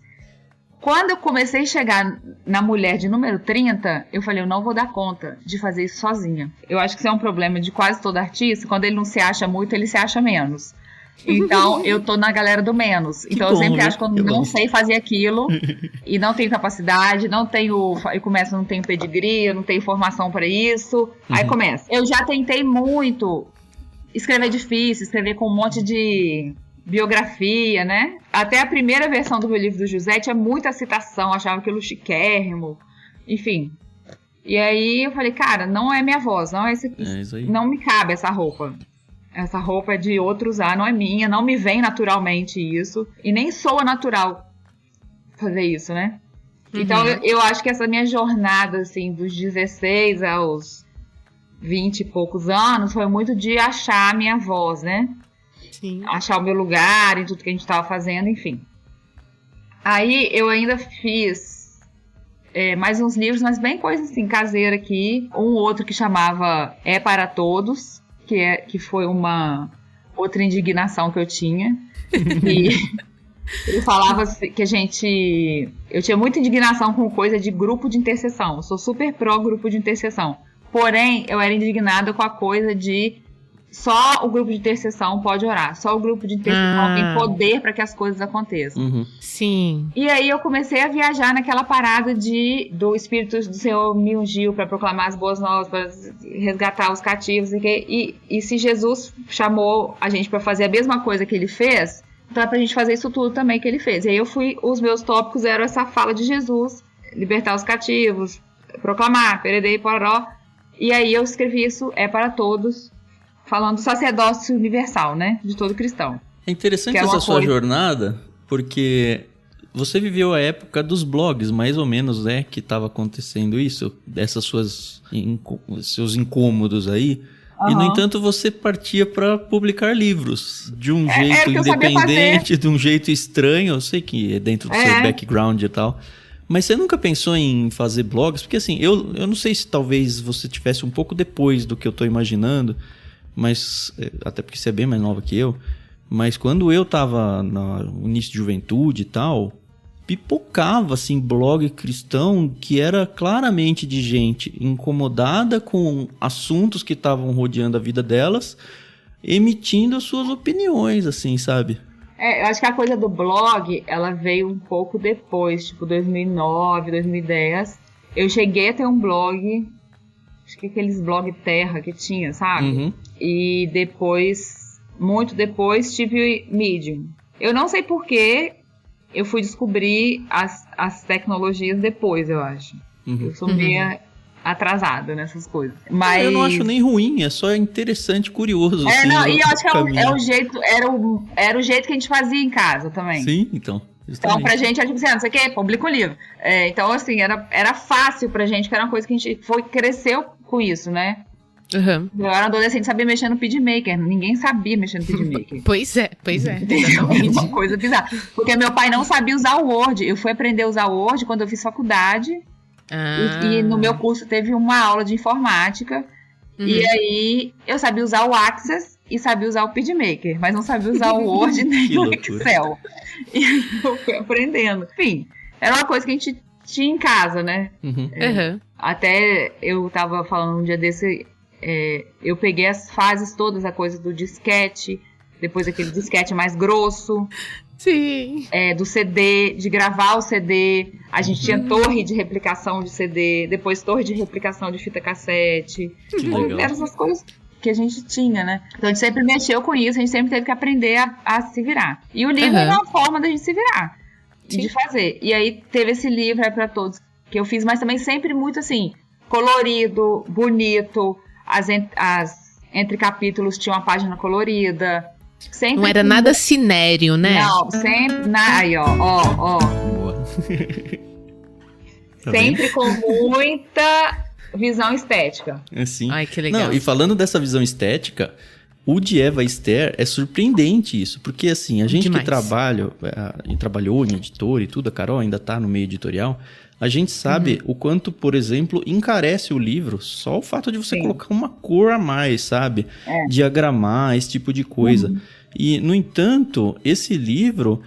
Speaker 3: Quando eu comecei a chegar na mulher de número 30, eu falei, eu não vou dar conta de fazer isso sozinha. Eu acho que isso é um problema de quase todo artista. Quando ele não se acha muito, ele se acha menos. Então, eu tô na galera do menos. Então, eu sempre acho que eu não sei fazer aquilo e não tenho capacidade, não tenho... Eu começo, não tenho pedigree, eu não tenho formação para isso. Aí começa. Eu já tentei muito escrever difícil, escrever com um monte de biografia, né? Até a primeira versão do meu livro do José tinha muita citação, achava aquilo chiquérrimo, enfim. E aí eu falei, cara, não é minha voz, não é esse aqui.
Speaker 1: É isso aí.
Speaker 3: Não me cabe essa roupa. Essa roupa é de outro usar, não é minha, não me vem naturalmente isso. E nem soa natural fazer isso, né? Então eu acho que essa minha jornada, assim, dos 16 aos 20 e poucos anos, foi muito de achar a minha voz, né?
Speaker 2: Sim.
Speaker 3: Achar o meu lugar em tudo que a gente estava fazendo, enfim. Aí eu ainda fiz mais uns livros, mas bem coisa assim, caseira aqui. Um outro que chamava É para Todos, que foi uma outra indignação que eu tinha. E eu falava que eu tinha muita indignação com coisa de grupo de intercessão. Eu sou super pró grupo de intercessão. Porém, eu era indignada com a coisa de só o grupo de intercessão pode orar. Só o grupo de intercessão tem poder para que as coisas aconteçam.
Speaker 2: Sim.
Speaker 3: E aí eu comecei a viajar naquela parada do Espírito do Senhor me ungiu para proclamar as boas novas, para resgatar os cativos. E se Jesus chamou a gente para fazer a mesma coisa que ele fez, então é pra gente fazer isso tudo também que ele fez. E aí os meus tópicos eram essa fala de Jesus, libertar os cativos, proclamar, peredei, pororó. E aí eu escrevi isso, É para Todos, falando do sacerdócio universal, né? De todo cristão.
Speaker 1: É interessante essa sua jornada, porque você viveu a época dos blogs, mais ou menos, né? Que estava acontecendo isso, dessas seus incômodos aí. E, no entanto, você partia para publicar livros de um jeito independente, de um jeito estranho. Eu sei que é dentro do seu background e tal. Mas você nunca pensou em fazer blogs? Porque, assim, eu não sei se talvez você tivesse um pouco depois do que eu tô imaginando, mas até porque você é bem mais nova que eu. Mas quando eu tava no início de juventude e tal, pipocava, assim, blog cristão que era claramente de gente incomodada com assuntos que estavam rodeando a vida delas, emitindo as suas opiniões, assim, sabe?
Speaker 3: Eu acho que a coisa do blog, ela veio um pouco depois, tipo 2009, 2010. Eu cheguei a ter um blog, acho que aqueles blog terra que tinha, sabe? E depois, muito depois, tive Medium. Eu não sei porquê, eu fui descobrir as tecnologias depois, eu acho. Eu sou meio atrasada nessas coisas. Mas
Speaker 1: eu não acho nem ruim, é só interessante, curioso.
Speaker 3: Assim, e eu acho que era o jeito que a gente fazia em casa também.
Speaker 1: Sim, então.
Speaker 3: Justamente. Então, pra gente, tipo assim, não sei o que, publica um livro. Então, assim, era fácil pra gente, que era uma coisa que a gente cresceu com isso, né? Eu era adolescente, sabia mexer no PageMaker. Ninguém sabia mexer no PageMaker.
Speaker 2: Pois é.
Speaker 3: Uma coisa bizarra. Porque meu pai não sabia usar o Word. Eu fui aprender a usar o Word quando eu fiz faculdade. E no meu curso teve uma aula de informática. E aí eu sabia usar o Access e sabia usar o PageMaker, mas não sabia usar o Word nem o Excel. E aí eu fui aprendendo. Enfim, era uma coisa que a gente tinha em casa, né? Até eu tava falando um dia desse, eu peguei as fases todas, a coisa do disquete, depois aquele disquete mais grosso.
Speaker 2: Sim.
Speaker 3: Do CD, de gravar o CD. A gente tinha torre de replicação de CD, depois torre de replicação de fita cassete.
Speaker 1: Que legal.
Speaker 3: Eram essas coisas que a gente tinha, né? Então a gente sempre mexeu com isso, a gente sempre teve que aprender a se virar. E o livro é uma forma da gente se virar, de fazer. E aí teve esse livro para todos que eu fiz, mas também sempre muito assim, colorido, bonito, entre capítulos tinha uma página colorida. Sempre
Speaker 2: não era nada cinério, né?
Speaker 3: Não, sempre. Aí, ó.
Speaker 1: Boa. Tá
Speaker 3: sempre com muita visão estética.
Speaker 1: Assim.
Speaker 2: Ai, que legal.
Speaker 1: Não, e falando dessa visão estética, o de Eva Esther é surpreendente isso, porque assim, a gente
Speaker 2: Demais.
Speaker 1: que trabalhou em editor e tudo, a Carol ainda tá no meio editorial, a gente sabe o quanto, por exemplo, encarece o livro só o fato de você colocar uma cor a mais, sabe? Diagramar, esse tipo de coisa. E, no entanto, esse livro,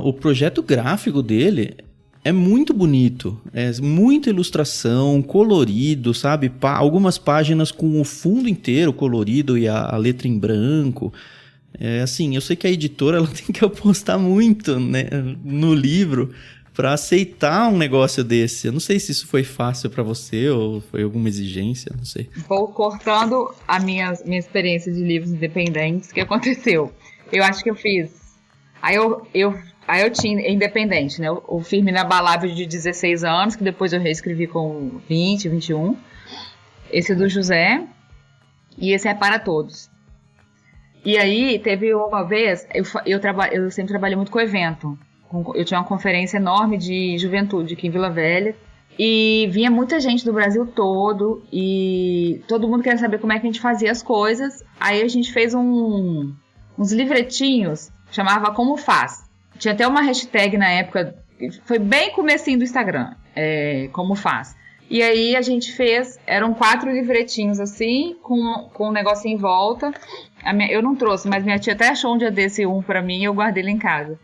Speaker 1: o projeto gráfico dele é muito bonito. É muita ilustração, colorido, sabe? Algumas páginas com o fundo inteiro colorido e a letra em branco. Assim, eu sei que a editora ela tem que apostar muito, né, no livro para aceitar um negócio desse. Eu não sei se isso foi fácil para você ou foi alguma exigência, não sei.
Speaker 3: Vou cortando a minha experiência de livros independentes. O que aconteceu? Eu acho que eu fiz... Aí eu tinha independente, né? O Firme Inabalável de 16 anos, que depois eu reescrevi com 20, 21. Esse do José. E esse é Para Todos. E aí, teve uma vez... Eu sempre trabalhei muito com evento. Eu tinha uma conferência enorme de juventude aqui em Vila Velha e vinha muita gente do Brasil todo e todo mundo queria saber como é que a gente fazia as coisas. Aí a gente fez uns livretinhos, chamava Como Faz. Tinha até uma hashtag na época, foi bem comecinho do Instagram, Como Faz. E aí a gente fez, eram 4 livretinhos assim, com um negocinho em volta. Eu não trouxe, mas minha tia até achou um dia desse pra mim e eu guardei ele em casa.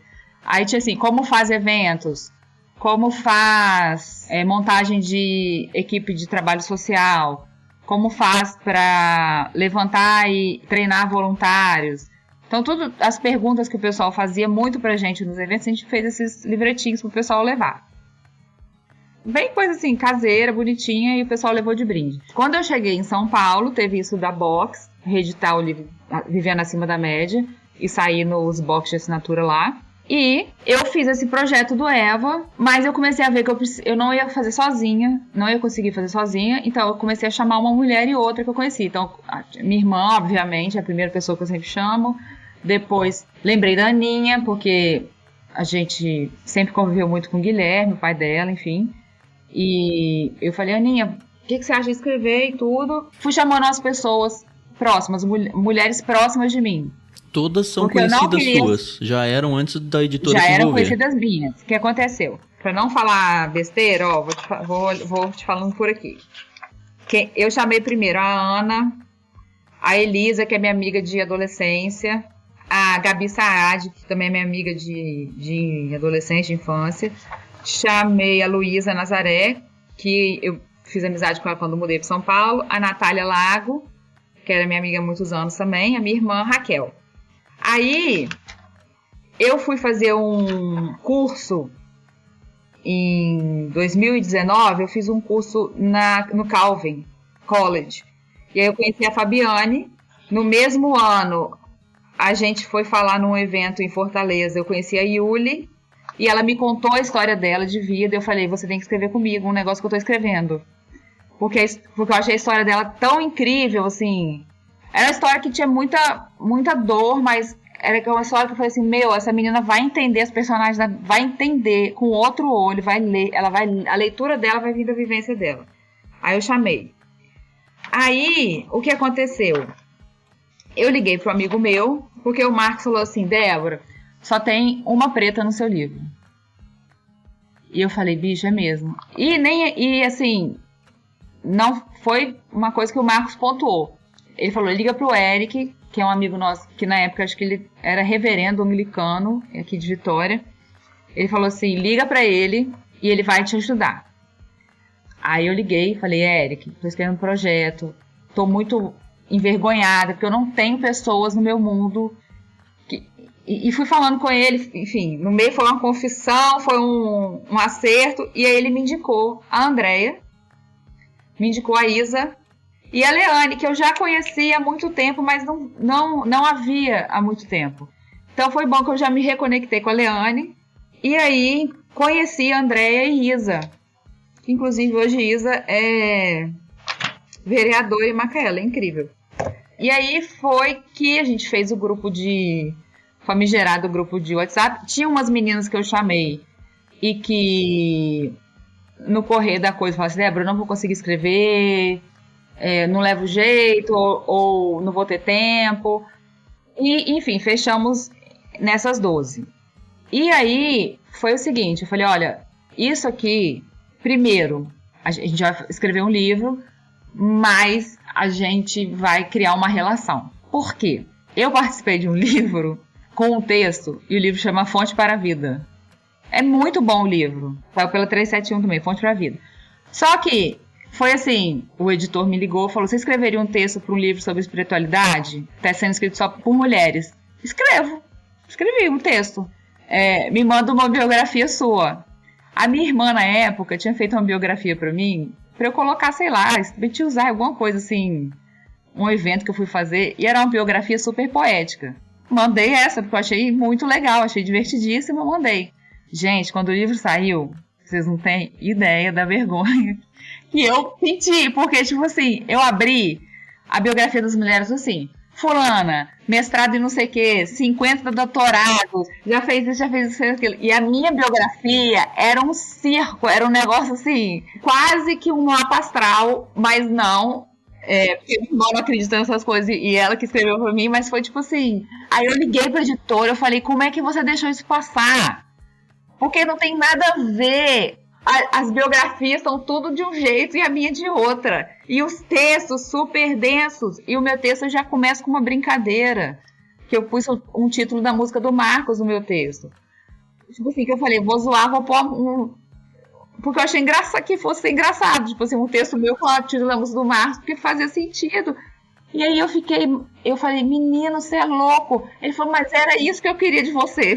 Speaker 3: Aí tinha assim, como faz eventos, como faz montagem de equipe de trabalho social, como faz para levantar e treinar voluntários. Então, todas as perguntas que o pessoal fazia muito pra gente nos eventos, a gente fez esses livretinhos pro pessoal levar. Bem coisa assim, caseira, bonitinha, e o pessoal levou de brinde. Quando eu cheguei em São Paulo, teve isso da Box, reeditar o livro Vivendo Acima da Média, e sair nos box de assinatura lá. E eu fiz esse projeto do Eva, mas eu comecei a ver que eu não ia fazer sozinha, não ia conseguir fazer sozinha, então eu comecei a chamar uma mulher e outra que eu conheci. Então, minha irmã, obviamente, é a primeira pessoa que eu sempre chamo. Depois, lembrei da Aninha, porque a gente sempre conviveu muito com o Guilherme, o pai dela, enfim. E eu falei, Aninha, o que você acha de escrever e tudo? Fui chamando as pessoas próximas, mulheres próximas de mim.
Speaker 1: Todas são conhecidas suas. Já eram antes da editora se envolver.
Speaker 3: Já eram conhecidas minhas. O que aconteceu? Pra não falar besteira, vou te falando por aqui. Eu chamei primeiro a Ana, a Elisa, que é minha amiga de adolescência, a Gabi Saad, que também é minha amiga de adolescência, de infância. Chamei a Luísa Nazaré, que eu fiz amizade com ela quando mudei para São Paulo. A Natália Lago, que era minha amiga há muitos anos também. A minha irmã Raquel. Aí, eu fui fazer um curso em 2019, eu fiz um curso no Calvin College. E aí eu conheci a Fabiane. No mesmo ano, a gente foi falar num evento em Fortaleza. Eu conheci a Yuli e ela me contou a história dela de vida. Eu falei, você tem que escrever comigo um negócio que eu tô escrevendo. Porque eu achei a história dela tão incrível, assim... Era uma história que tinha muita dor, mas era uma história que eu falei assim, essa menina vai entender as personagens, vai entender com outro olho, vai ler, a leitura dela vai vir da vivência dela. Aí eu chamei. Aí, o que aconteceu? Eu liguei pro amigo meu, porque o Marcos falou assim, Débora, só tem uma preta no seu livro. E eu falei, bicho, é mesmo. E assim, não foi uma coisa que o Marcos pontuou. Ele falou, liga pro Eric, que é um amigo nosso, que na época acho que ele era reverendo anglicano, aqui de Vitória. Ele falou assim, liga pra ele e ele vai te ajudar. Aí eu liguei e falei, Eric, tô escrevendo um projeto, tô muito envergonhada, porque eu não tenho pessoas no meu mundo. E fui falando com ele, enfim, no meio foi uma confissão, foi um acerto, e aí ele me indicou a Andréia, me indicou a Isa. E a Leane, que eu já conhecia há muito tempo, mas não havia há muito tempo. Então foi bom que eu já me reconectei com a Leane. E aí conheci a Andréia e Isa. Inclusive hoje Isa é vereadora em Macaé, ela é incrível. E aí foi que a gente fez o grupo famigerado grupo de WhatsApp. Tinha umas meninas que eu chamei e que no correr da coisa falaram assim, Débora, eu não vou conseguir escrever, não levo jeito, ou não vou ter tempo. E, enfim, fechamos nessas 12. E aí foi o seguinte, eu falei, olha, isso aqui, primeiro, a gente vai escrever um livro, mas a gente vai criar uma relação. Por quê? Eu participei de um livro com um texto, e o livro chama Fonte para a Vida. É muito bom o livro. Saiu pela 371 também, Fonte para a Vida. Só que foi assim, o editor me ligou e falou, você escreveria um texto para um livro sobre espiritualidade? Está sendo escrito só por mulheres. Escrevi um texto. Me manda uma biografia sua. A minha irmã, na época, tinha feito uma biografia para mim, para eu colocar, sei lá, usar alguma coisa assim, um evento que eu fui fazer, e era uma biografia super poética. Mandei essa, porque eu achei muito legal, achei divertidíssima, mandei. Gente, quando o livro saiu, vocês não têm ideia da vergonha que eu senti, porque, tipo assim, eu abri a biografia das mulheres assim, fulana, mestrado em não sei o que, 50 doutorados, já fez isso, aquilo. E a minha biografia era um circo, era um negócio assim, quase que um mapa astral, mas não, porque meu irmão não acredita nessas coisas, e ela que escreveu pra mim, mas foi tipo assim, aí eu liguei pra editora, eu falei, como é que você deixou isso passar? Porque não tem nada a ver. As biografias são tudo de um jeito e a minha de outra. E os textos super densos. E o meu texto eu já começa com uma brincadeira. Que eu pus um título da música do Marcos no meu texto. Tipo assim, que eu falei, vou zoar, vou pôr porque eu achei que fosse engraçado. Tipo assim, um texto meu com o título da música do Marcos, porque fazia sentido. E aí eu falei, menino, você é louco. Ele falou, mas era isso que eu queria de você.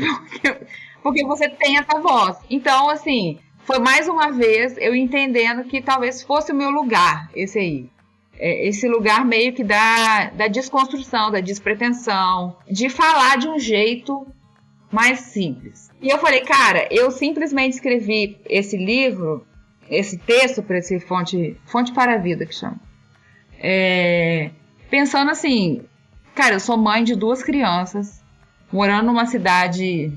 Speaker 3: Porque você tem essa voz. Então, assim, foi mais uma vez eu entendendo que talvez fosse o meu lugar, esse aí. Esse lugar meio que da desconstrução, da despretensão, de falar de um jeito mais simples. E eu falei, cara, eu simplesmente escrevi esse livro, esse texto para esse Fonte para a Vida, que chama. Pensando assim, cara, eu sou mãe de 2 crianças, morando numa cidade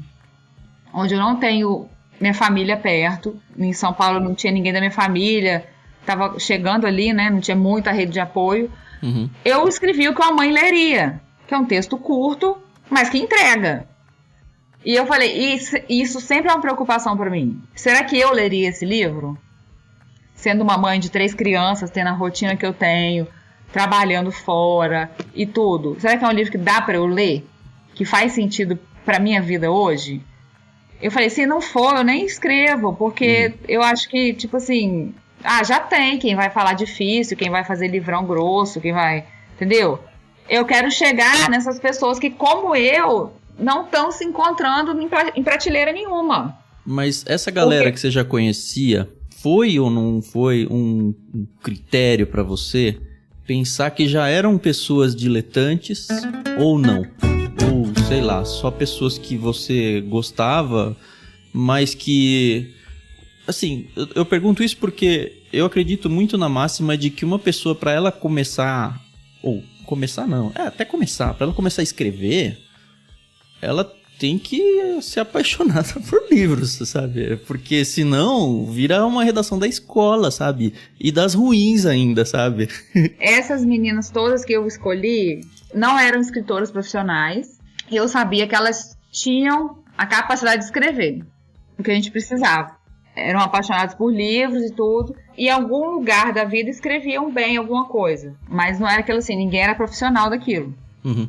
Speaker 3: onde eu não tenho minha família perto. Em São Paulo não tinha ninguém da minha família, tava chegando ali, né? Não tinha muita rede de apoio.
Speaker 1: Uhum.
Speaker 3: Eu escrevi o que uma mãe leria, que é um texto curto, mas que entrega. E eu falei, isso sempre é uma preocupação para mim. Será que eu leria esse livro? Sendo uma mãe de 3 crianças, tendo a rotina que eu tenho, trabalhando fora e tudo. Será que é um livro que dá para eu ler? Que faz sentido para minha vida hoje? Eu falei, se não for, eu nem escrevo, porque eu acho que, tipo assim, já tem quem vai falar difícil, quem vai fazer livrão grosso, quem vai, entendeu? Eu quero chegar nessas pessoas que, como eu, não estão se encontrando em prateleira nenhuma.
Speaker 1: Mas essa galera que você já conhecia, foi ou não foi um critério pra você pensar que já eram pessoas diletantes ou não? Ou, sei lá, só pessoas que você gostava, mas que... Assim, eu pergunto isso porque eu acredito muito na máxima de que uma pessoa, pra ela começar... Ou, começar não, até começar. Pra ela começar a escrever, ela tem que ser apaixonada por livros, sabe? Porque senão vira uma redação da escola, sabe? E das ruins ainda, sabe?
Speaker 3: Essas meninas todas que eu escolhi não eram escritoras profissionais. Eu sabia que elas tinham a capacidade de escrever o que a gente precisava. Eram apaixonadas por livros e tudo. E em algum lugar da vida escreviam bem alguma coisa. Mas não era aquilo assim, ninguém era profissional daquilo.
Speaker 1: Uhum.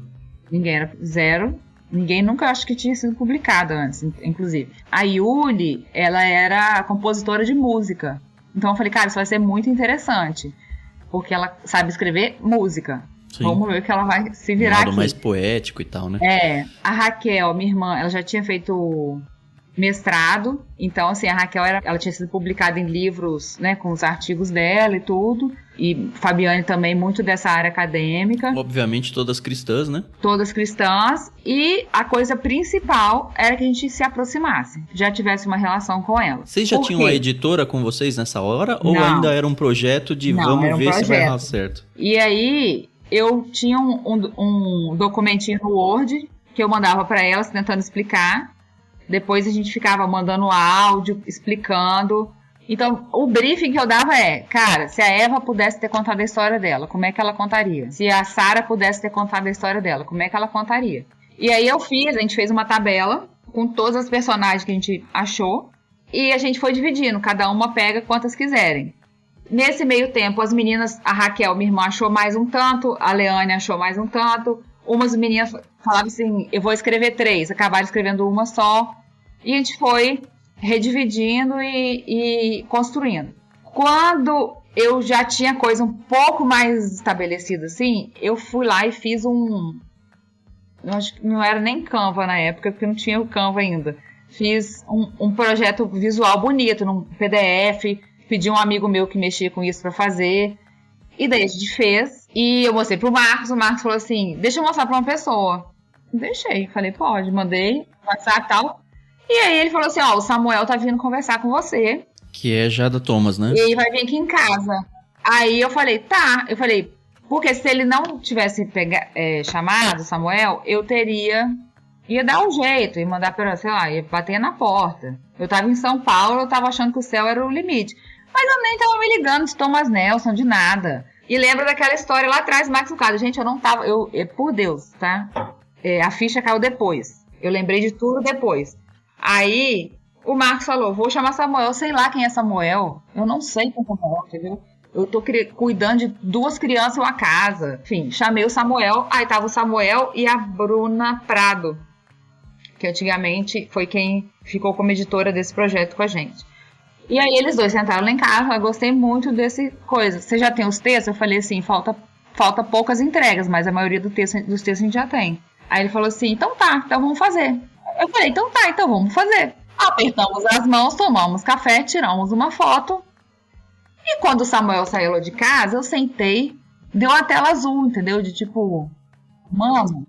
Speaker 3: Ninguém era zero. Ninguém nunca, acho que tinha sido publicado antes, inclusive. A Yuli, ela era compositora de música. Então eu falei, cara, isso vai ser muito interessante. Porque ela sabe escrever música. Sim. Vamos ver que ela vai se virar aqui.
Speaker 1: Mais poético e tal, né?
Speaker 3: A Raquel, minha irmã, ela já tinha feito mestrado. Então, assim, a Raquel, ela tinha sido publicada em livros, né, com os artigos dela e tudo. E Fabiane também, muito dessa área acadêmica.
Speaker 1: Obviamente todas cristãs, né?
Speaker 3: Todas cristãs. E a coisa principal era que a gente se aproximasse, já tivesse uma relação com ela.
Speaker 1: Vocês já tinham a editora com vocês nessa hora? Ou
Speaker 3: Não.
Speaker 1: ainda era um projeto de vamos ver se vai dar certo?
Speaker 3: E aí, eu tinha um documentinho no Word que eu mandava para elas tentando explicar. Depois a gente ficava mandando áudio, explicando. Então, o briefing que eu dava cara, se a Eva pudesse ter contado a história dela, como é que ela contaria? Se a Sara pudesse ter contado a história dela, como é que ela contaria? E aí a gente fez uma tabela com todas as personagens que a gente achou e a gente foi dividindo, cada uma pega quantas quiserem. Nesse meio tempo, as meninas, a Raquel, minha irmã, achou mais um tanto, a Leane achou mais um tanto, umas meninas falavam assim, eu vou escrever 3, acabaram escrevendo uma só, e a gente foi redividindo e construindo. Quando eu já tinha coisa um pouco mais estabelecida assim, eu fui lá e fiz não era nem Canva na época, porque não tinha o Canva ainda. Fiz um projeto visual bonito, num PDF, pedi um amigo meu que mexia com isso para fazer, e daí a gente fez, e eu mostrei pro Marcos, o Marcos falou assim, deixa eu mostrar pra uma pessoa. Deixei, falei, pode, mandei, WhatsApp e tal. E aí ele falou assim, o Samuel tá vindo conversar com você.
Speaker 1: Que é Jada Thomas, né?
Speaker 3: E ele vai vir aqui em casa. Aí eu falei, tá. Eu falei, porque se ele não tivesse chamado o Samuel, eu ia dar um jeito, ia mandar pra, sei lá, ia bater na porta. Eu tava em São Paulo, eu tava achando que o céu era o limite. Mas eu nem tava me ligando de Thomas Nelson, de nada. E lembra daquela história lá atrás, Max Lucado. Gente, eu não tava, por Deus, tá? A ficha caiu depois. Eu lembrei de tudo depois. Aí, o Marcos falou, vou chamar Samuel, sei lá quem é Samuel. Eu não sei quem é Samuel, entendeu? Eu tô cuidando de 2 crianças e uma casa. Enfim, chamei o Samuel, aí tava o Samuel e a Bruna Prado, que antigamente foi quem ficou como editora desse projeto com a gente. E aí eles dois sentaram lá em casa, eu gostei muito desse coisa. Você já tem os textos? Eu falei assim, falta poucas entregas, mas a maioria dos textos a gente já tem. Aí ele falou assim, então vamos fazer. Eu falei, então vamos fazer. Apertamos as mãos, tomamos café, tiramos uma foto. E quando o Samuel saiu lá de casa, eu sentei, deu a tela azul, entendeu? De tipo, mano.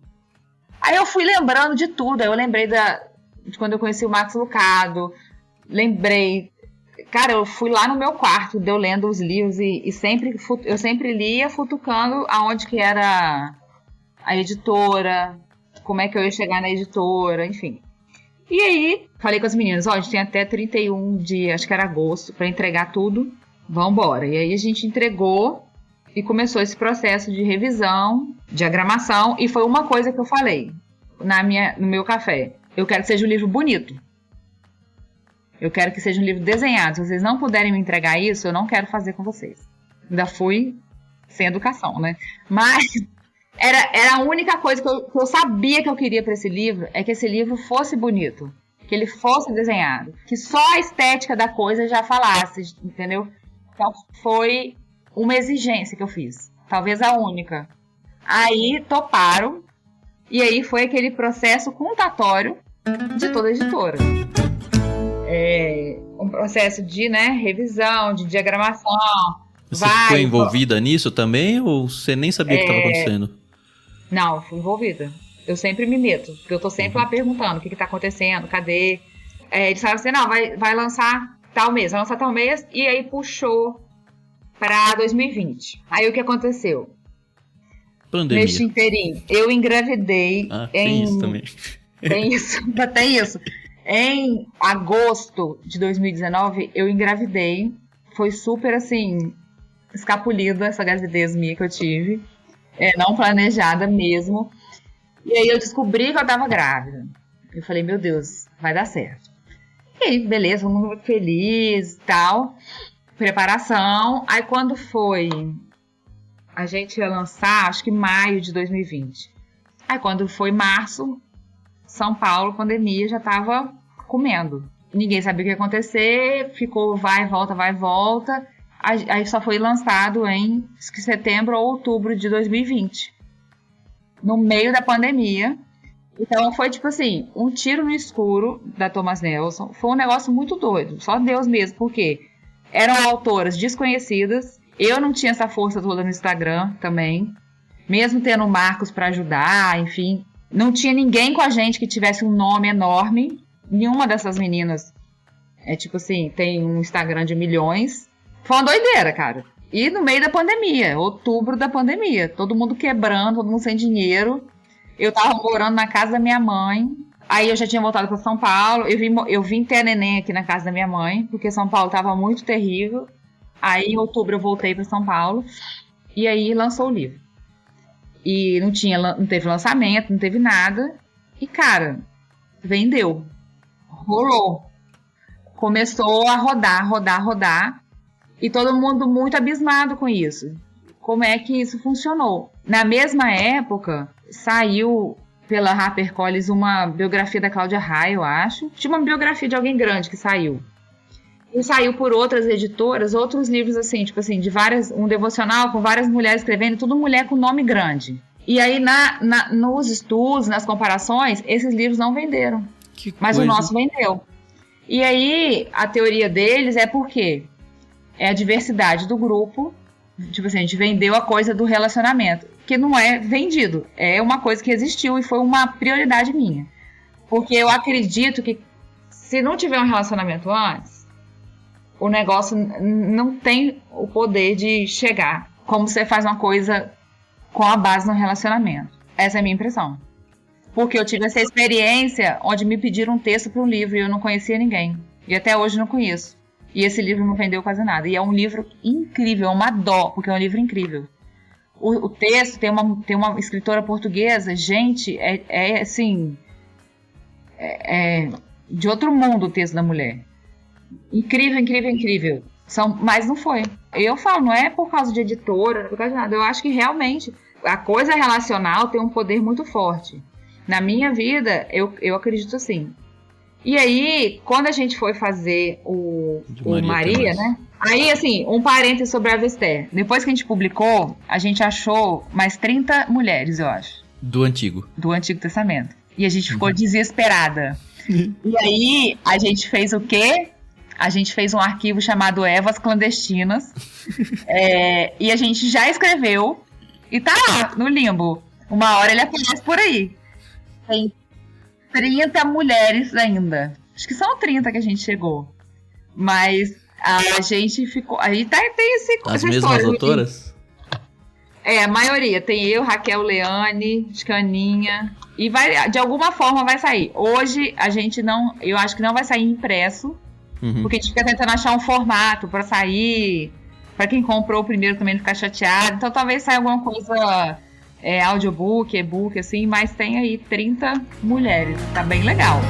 Speaker 3: Aí eu fui lembrando de tudo. Aí eu lembrei de quando eu conheci o Max Lucado. Lembrei. Cara, eu fui lá no meu quarto, deu lendo os livros e eu sempre lia futucando aonde que era a editora, como é que eu ia chegar na editora, enfim. E aí, falei com as meninas, a gente tem até 31 de, acho que era agosto, para entregar tudo, vambora. E aí a gente entregou e começou esse processo de revisão, diagramação, e foi uma coisa que eu falei no meu café. Eu quero que seja um livro bonito. Eu quero que seja um livro desenhado. Se vocês não puderem me entregar isso, eu não quero fazer com vocês. Ainda fui sem educação, né? Mas era a única coisa que eu sabia que eu queria para esse livro, é que esse livro fosse bonito, que ele fosse desenhado, que só a estética da coisa já falasse, entendeu? Então foi uma exigência que eu fiz, talvez a única. Aí toparam, e aí foi aquele processo contatório de toda a editora. Um processo de revisão, de diagramação.
Speaker 1: Você ficou envolvida nisso também ou você nem sabia o que estava acontecendo?
Speaker 3: Não, fui envolvida. Eu sempre me meto, porque eu tô sempre lá perguntando o que tá acontecendo, cadê? Eles falaram assim, não, vai lançar tal mês, e aí puxou pra 2020. Aí o que aconteceu?
Speaker 1: Pandemia.
Speaker 3: Neste inteirinho, eu engravidei
Speaker 1: tem isso também.
Speaker 3: Tem isso. Em agosto de 2019, eu engravidei. Foi super, assim, escapulida essa gravidez minha que eu tive. Não planejada mesmo. E aí eu descobri que eu tava grávida. Eu falei, meu Deus, vai dar certo. E aí, beleza, muito feliz e tal. Preparação. Aí quando foi... A gente ia lançar, acho que maio de 2020. Aí quando foi março... São Paulo, pandemia, já tava comendo. Ninguém sabia o que ia acontecer, ficou vai, volta. Aí só foi lançado em setembro ou outubro de 2020. No meio da pandemia. Então foi tipo assim, um tiro no escuro da Thomas Nelson. Foi um negócio muito doido, só Deus mesmo, porque eram autoras desconhecidas. Eu não tinha essa força toda no Instagram também, mesmo tendo o Marcos pra ajudar, enfim. Não tinha ninguém com a gente que tivesse um nome enorme. Nenhuma dessas meninas, tipo assim, tem um Instagram de milhões. Foi uma doideira, cara. E no meio da pandemia, outubro da pandemia, todo mundo quebrando, todo mundo sem dinheiro. Eu tava morando na casa da minha mãe. Aí eu já tinha voltado pra São Paulo. Eu vim ter neném aqui na casa da minha mãe, porque São Paulo tava muito terrível. Aí em outubro eu voltei pra São Paulo. E aí lançou o livro. E não teve lançamento, não teve nada. E cara, vendeu. Rolou. Começou a rodar. E todo mundo muito abismado com isso. Como é que isso funcionou? Na mesma época, saiu pela HarperCollins uma biografia da Cláudia Raia, eu acho. Tinha uma biografia de alguém grande que saiu. E saiu por outras editoras, outros livros assim, tipo assim, um devocional com várias mulheres escrevendo, tudo mulher com nome grande. E aí, nos estudos, nas comparações, esses livros não venderam. Mas o nosso vendeu. E aí, a teoria deles é por quê? É a diversidade do grupo. Tipo assim, a gente vendeu a coisa do relacionamento, que não é vendido, é uma coisa que existiu e foi uma prioridade minha. Porque eu acredito que se não tiver um relacionamento antes, o negócio não tem o poder de chegar como você faz uma coisa com a base no relacionamento. Essa é a minha impressão. Porque eu tive essa experiência onde me pediram um texto para um livro e eu não conhecia ninguém. E até hoje não conheço. E esse livro não vendeu quase nada. E é um livro incrível, é uma dó, porque é um livro incrível. O texto tem uma escritora portuguesa, gente, assim, de outro mundo o texto da mulher. Incrível. Mas não foi. Eu falo, não é por causa de editora, não é por causa de nada. Eu acho que realmente a coisa relacional tem um poder muito forte. Na minha vida, eu acredito assim. E aí, quando a gente foi fazer o Maria, né? Aí, assim, um parênteses sobre a Esther. Depois que a gente publicou, a gente achou mais 30 mulheres, eu acho.
Speaker 1: Do Antigo
Speaker 3: Testamento. E a gente ficou desesperada. E aí, a gente fez o quê? A gente fez um arquivo chamado Evas Clandestinas. E a gente já escreveu. E tá lá, no limbo. Uma hora ele aparece por aí. Tem 30 mulheres ainda. Acho que são 30 que a gente chegou. Mas a gente ficou... Aí tem
Speaker 1: as mesmas autoras?
Speaker 3: A maioria. Tem eu, Raquel, Leane, Aninha. E de alguma forma vai sair. Hoje a gente não... Eu acho que não vai sair impresso. Porque a gente fica tentando achar um formato pra sair. Pra quem comprou o primeiro também não ficar chateado. Então talvez saia alguma coisa... audiobook, e-book, assim, mas tem aí 30 mulheres, tá bem legal.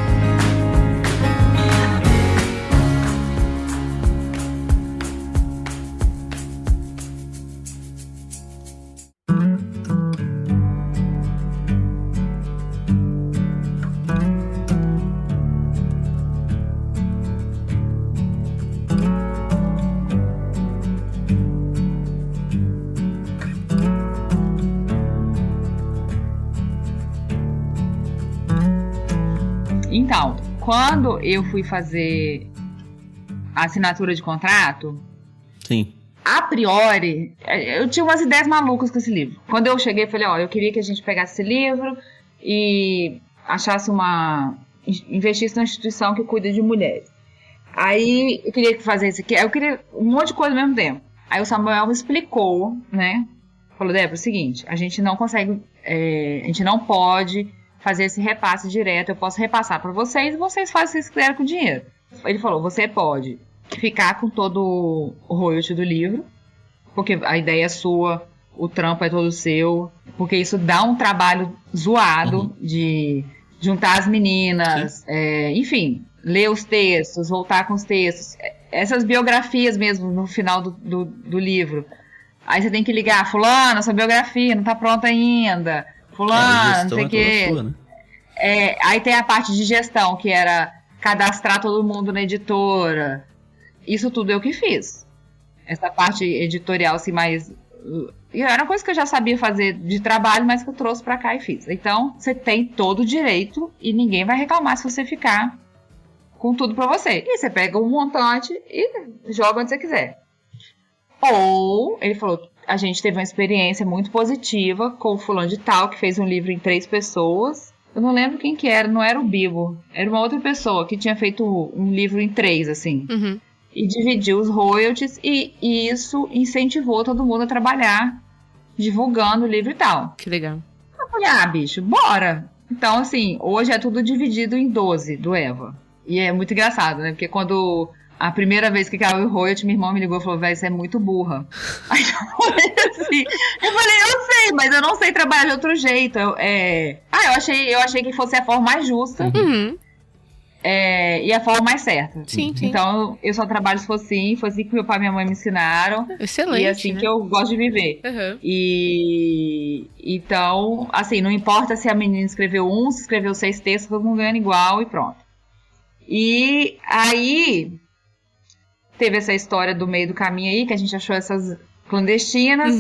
Speaker 3: Então, quando eu fui fazer a assinatura de contrato,
Speaker 1: sim,
Speaker 3: a priori, eu tinha umas ideias malucas com esse livro. Quando eu cheguei, eu falei, eu queria que a gente pegasse esse livro e achasse investisse numa instituição que cuida de mulheres. Aí, eu queria fazer isso aqui, eu queria um monte de coisa ao mesmo tempo. Aí o Samuel me explicou, né? Falou, Débora, é o seguinte, a gente não consegue, a gente não pode fazer esse repasse direto, eu posso repassar para vocês e vocês fazem o que vocês quiserem com o dinheiro. Ele falou, você pode ficar com todo o royalty do livro, porque a ideia é sua, o trampo é todo seu, porque isso dá um trabalho zoado de juntar as meninas, enfim, ler os textos, voltar com os textos, essas biografias mesmo no final do livro. Aí você tem que ligar, fulano, essa biografia não tá pronta ainda. Fulano, não sei o quê. Né? Aí tem a parte de gestão, que era cadastrar todo mundo na editora. Isso tudo eu que fiz. Essa parte editorial, assim, mais E era uma coisa que eu já sabia fazer de trabalho, mas que eu trouxe pra cá e fiz. Então, você tem todo o direito e ninguém vai reclamar se você ficar com tudo pra você. E você pega um montante e joga onde você quiser. Ou, ele falou, a gente teve uma experiência muito positiva com o fulano de tal, que fez um livro em 3 pessoas. Eu não lembro quem que era, não era o Bibo. Era uma outra pessoa que tinha feito um livro em 3, assim.
Speaker 2: Uhum.
Speaker 3: E dividiu os royalties e isso incentivou todo mundo a trabalhar divulgando o livro e tal.
Speaker 2: Que legal.
Speaker 3: Eu falei, bicho, bora! Então, assim, hoje é tudo dividido em 12 do Eva. E é muito engraçado, né? Porque quando a primeira vez que caiu o royalties, minha irmã me ligou e falou, velho, você é muito burra. Aí eu falei assim, eu sei, mas eu não sei trabalhar de outro jeito. Eu achei que fosse a forma mais justa.
Speaker 2: Uhum.
Speaker 3: E a forma mais certa.
Speaker 2: Sim.
Speaker 3: Então, eu só trabalho se for assim. Foi assim que meu pai e minha mãe me ensinaram.
Speaker 2: Excelente.
Speaker 3: E assim,
Speaker 2: né?
Speaker 3: que eu gosto de viver.
Speaker 2: Uhum.
Speaker 3: E então, assim, não importa se a menina escreveu se escreveu 6 textos, todo mundo ganhando igual e pronto. E aí, teve essa história do meio do caminho aí, que a gente achou essas clandestinas.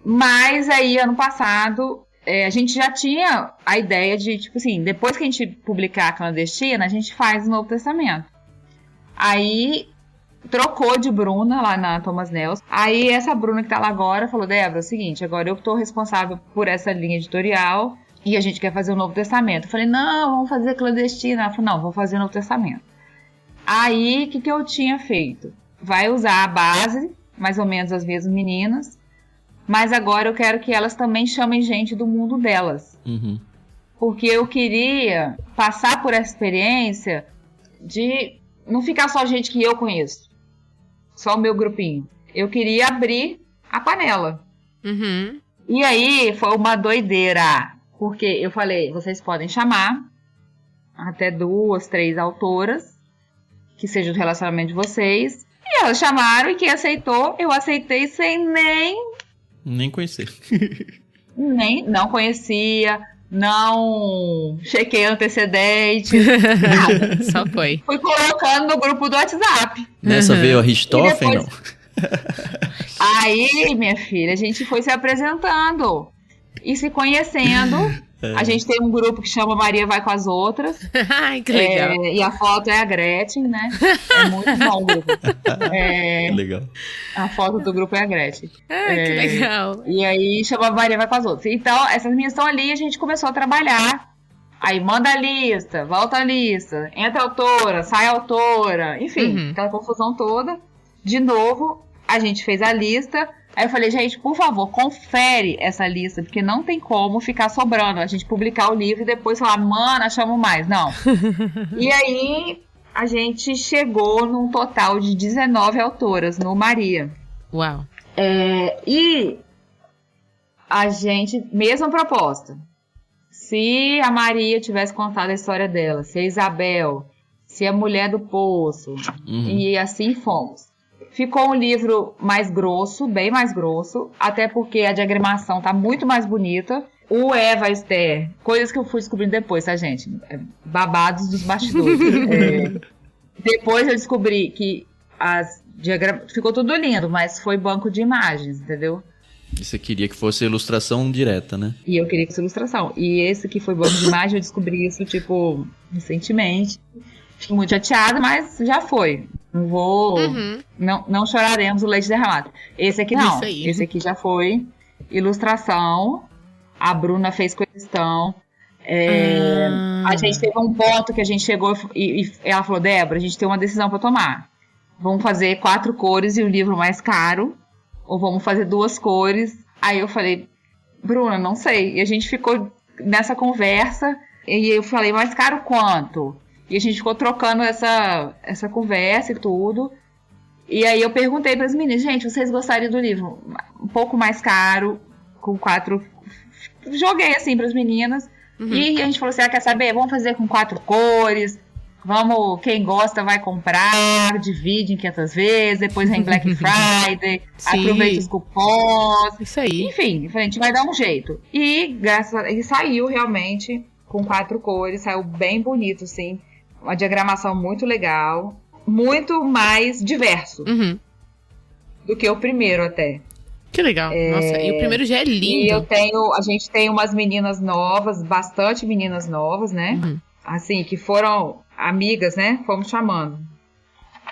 Speaker 3: Mas aí, ano passado, a gente já tinha a ideia de, tipo assim, depois que a gente publicar a clandestina, a gente faz o Novo Testamento. Aí, trocou de Bruna lá na Thomas Nelson. Aí, essa Bruna que tá lá agora falou, Débora, é o seguinte, agora eu tô responsável por essa linha editorial e a gente quer fazer o Novo Testamento. Eu falei, não, vamos fazer clandestina. Ela falou, não, vamos fazer o Novo Testamento. Aí, o que eu tinha feito? Vai usar a base, mais ou menos as mesmas meninas, mas agora eu quero que elas também chamem gente do mundo delas.
Speaker 1: Uhum.
Speaker 3: Porque eu queria passar por essa experiência de não ficar só gente que eu conheço. Só o meu grupinho. Eu queria abrir a panela.
Speaker 2: Uhum.
Speaker 3: E aí foi uma doideira. Porque eu falei, vocês podem chamar até 2, 3 autoras que sejam do relacionamento de vocês. E elas chamaram e quem aceitou, eu aceitei sem
Speaker 1: nem conhecer.
Speaker 3: Não conhecia, não chequei antecedentes, nada.
Speaker 2: Só foi.
Speaker 3: Fui colocando no grupo do WhatsApp.
Speaker 1: Nessa veio a Richthofen,
Speaker 3: E depois-
Speaker 1: não?
Speaker 3: Aí, minha filha, a gente foi se apresentando e se conhecendo. A gente tem um grupo que chama Maria Vai com as Outras.
Speaker 2: Ai, que legal.
Speaker 3: E a foto é a Gretchen, né? É muito bom o grupo.
Speaker 1: Legal.
Speaker 3: A foto do grupo é a Gretchen.
Speaker 2: Ai, que legal.
Speaker 3: E aí chama Maria Vai com as Outras. Então, essas meninas estão ali e a gente começou a trabalhar. Aí manda a lista, volta a lista, entra a autora, sai a autora, enfim, aquela confusão toda. De novo, a gente fez a lista. Aí eu falei, gente, por favor, confere essa lista, porque não tem como ficar sobrando. A gente publicar o livro e depois falar, mano, achamos mais. Não. E aí, a gente chegou num total de 19 autoras no Maria.
Speaker 2: Uau.
Speaker 3: E a gente, mesma proposta. Se a Maria tivesse contado a história dela, se a Isabel, se a Mulher do Poço, e assim fomos. Ficou um livro mais grosso, bem mais grosso, até porque a diagramação tá muito mais bonita. O Eva Esther, coisas que eu fui descobrindo depois, tá, gente? Babados dos bastidores. Depois eu descobri que ficou tudo lindo, mas foi banco de imagens, entendeu?
Speaker 1: E você queria que fosse ilustração direta, né?
Speaker 3: E eu queria que fosse ilustração. E esse que foi banco de imagem, eu descobri isso, tipo, recentemente. Fiquei muito chateada, mas já foi. Não vou... Não choraremos o leite derramado. Esse aqui não.
Speaker 2: Isso aí.
Speaker 3: Esse aqui já foi ilustração. A Bruna fez questão. A gente teve um ponto que a gente chegou e ela falou, Débora, a gente tem uma decisão para tomar. Vamos fazer 4 cores e o livro mais caro, ou vamos fazer 2 cores. Aí eu falei, Bruna, não sei. E a gente ficou nessa conversa e eu falei, mais caro quanto? E a gente ficou trocando essa conversa e tudo. E aí eu perguntei para as meninas, gente, vocês gostariam do livro um pouco mais caro, com 4... Joguei assim para as meninas. E a gente falou assim, quer saber? Vamos fazer com 4 cores. Vamos, quem gosta vai comprar, divide em 500 vezes, depois vem Black Friday, aproveita os cupons.
Speaker 2: Isso aí.
Speaker 3: Enfim, a gente vai dar um jeito. E saiu realmente com 4 cores, saiu bem bonito, sim. Uma diagramação muito legal, muito mais diverso do que o primeiro até.
Speaker 2: Que legal. Nossa, e o primeiro já é lindo.
Speaker 3: E a gente tem umas meninas novas, bastante meninas novas, né?
Speaker 2: Uhum.
Speaker 3: Assim, que foram amigas, né? Fomos chamando.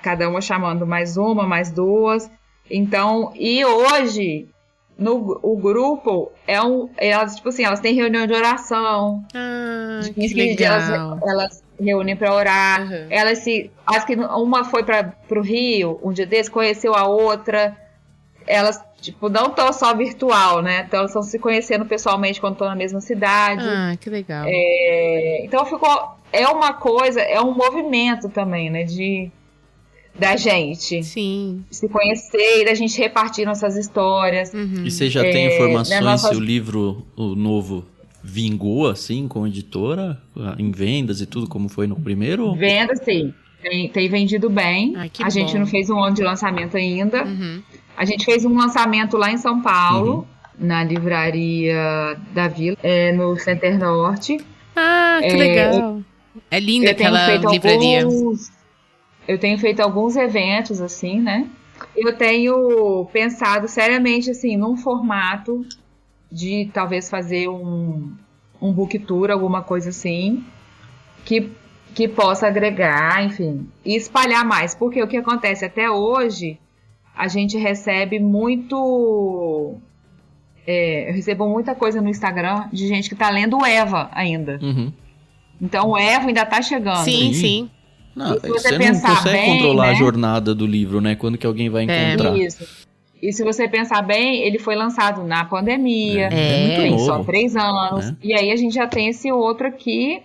Speaker 3: Cada uma chamando mais uma, mais duas. Então, e hoje, o grupo elas, tipo assim, elas têm reunião de oração.
Speaker 2: Ah,
Speaker 3: De
Speaker 2: que
Speaker 3: 15 dias
Speaker 2: legal.
Speaker 3: elas reúnem pra orar.
Speaker 2: Uhum.
Speaker 3: Acho que uma foi pro Rio, um dia desses, conheceu a outra. Elas, tipo, não estão só virtual, né? Então, elas estão se conhecendo pessoalmente quando estão na mesma cidade.
Speaker 2: Ah, que legal.
Speaker 3: Então, é uma coisa, é um movimento também, né? Da gente
Speaker 2: Sim.
Speaker 3: se conhecer e da gente repartir nossas histórias.
Speaker 2: Uhum.
Speaker 1: E você já tem informações se
Speaker 3: nossas-
Speaker 1: o livro, o novo, vingou, assim, com a editora? Em vendas e tudo, como foi no primeiro?
Speaker 3: Venda, sim. Tem vendido bem.
Speaker 2: Ai, que
Speaker 3: A gente
Speaker 2: bom.
Speaker 3: não fez um ano de lançamento ainda.
Speaker 2: Uhum.
Speaker 3: A gente fez um lançamento lá em São Paulo, na livraria da Vila, no Center Norte.
Speaker 2: Ah, que legal. É linda aquela livraria.
Speaker 3: Eu tenho feito alguns eventos, assim, né? Eu tenho pensado seriamente, assim, num formato de talvez fazer um book tour, alguma coisa assim, que possa agregar, enfim, e espalhar mais. Porque o que acontece até hoje, a gente recebe muito... eu recebo muita coisa no Instagram de gente que tá lendo o Eva ainda.
Speaker 1: Uhum.
Speaker 3: Então o Eva ainda tá chegando.
Speaker 2: Sim, sim.
Speaker 1: Não,
Speaker 3: E se você
Speaker 1: você não
Speaker 3: pensar
Speaker 1: consegue
Speaker 3: bem,
Speaker 1: controlar
Speaker 3: né?
Speaker 1: a jornada do livro, né? Quando que alguém vai encontrar.
Speaker 3: Isso. E se você pensar bem, ele foi lançado na pandemia,
Speaker 1: muito
Speaker 3: tem
Speaker 1: novo.
Speaker 3: só 3 anos.
Speaker 1: É.
Speaker 3: E aí a gente já tem esse outro aqui,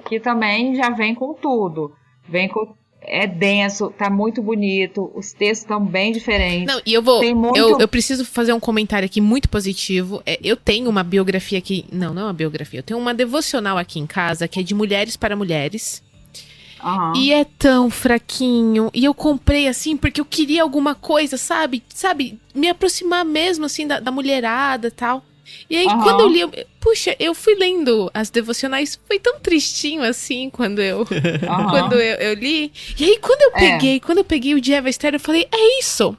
Speaker 3: que também já vem com tudo. É denso, tá muito bonito, os textos estão bem diferentes.
Speaker 2: Não, e eu vou.
Speaker 3: Tem muito-
Speaker 2: Eu preciso fazer um comentário aqui muito positivo. Eu tenho uma biografia aqui. Não é uma biografia. Eu tenho uma devocional aqui em casa que é de mulheres para mulheres.
Speaker 3: Aham.
Speaker 2: E é tão fraquinho. E eu comprei assim porque eu queria alguma coisa, sabe? Sabe? Me aproximar mesmo assim da mulherada e tal. E aí,
Speaker 3: Aham.
Speaker 2: quando eu li, puxa, eu fui lendo as devocionais, foi tão tristinho assim quando eu
Speaker 3: Aham.
Speaker 2: quando eu li. E aí, quando eu peguei o de Eva Esther, eu falei, é isso,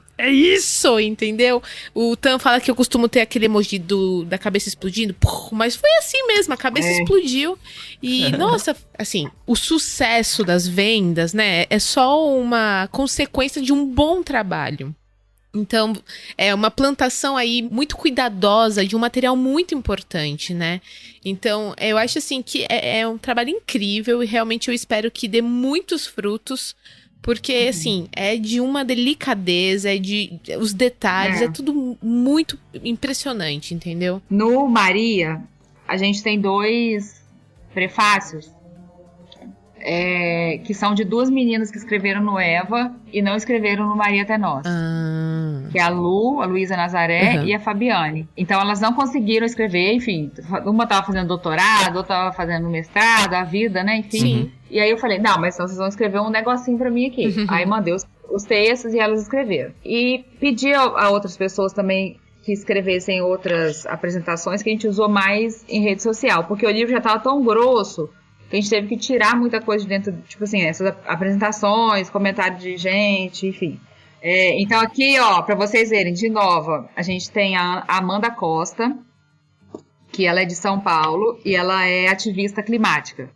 Speaker 2: entendeu? O Tan fala que eu costumo ter aquele emoji da cabeça explodindo, mas foi assim mesmo, a cabeça explodiu. E, nossa, assim, o sucesso das vendas, né, é só uma consequência de um bom trabalho. Então, é uma plantação aí muito cuidadosa de um material muito importante, né? Então, eu acho assim que é um trabalho incrível e realmente eu espero que dê muitos frutos, porque, assim, é de uma delicadeza, os detalhes, é tudo muito impressionante, entendeu?
Speaker 3: No Maria, a gente tem 2 prefácios que são de 2 meninas que escreveram no Eva e não escreveram no Maria Até Nós. Que é a Luísa Nazaré e a Fabiane. Então elas não conseguiram escrever, enfim, uma estava fazendo doutorado, outra estava fazendo mestrado, a vida, né, enfim.
Speaker 2: Sim.
Speaker 3: E aí eu falei, não, mas então vocês vão escrever um negocinho pra mim aqui. Aí mandei os textos e elas escreveram. E pedi a outras pessoas também que escrevessem outras apresentações que a gente usou mais em rede social, porque o livro já estava tão grosso que a gente teve que tirar muita coisa de dentro, tipo assim, essas apresentações, comentário de gente, enfim. Então aqui, ó, pra vocês verem, de novo, a gente tem a Amanda Costa, que ela é de São Paulo e ela é ativista climática.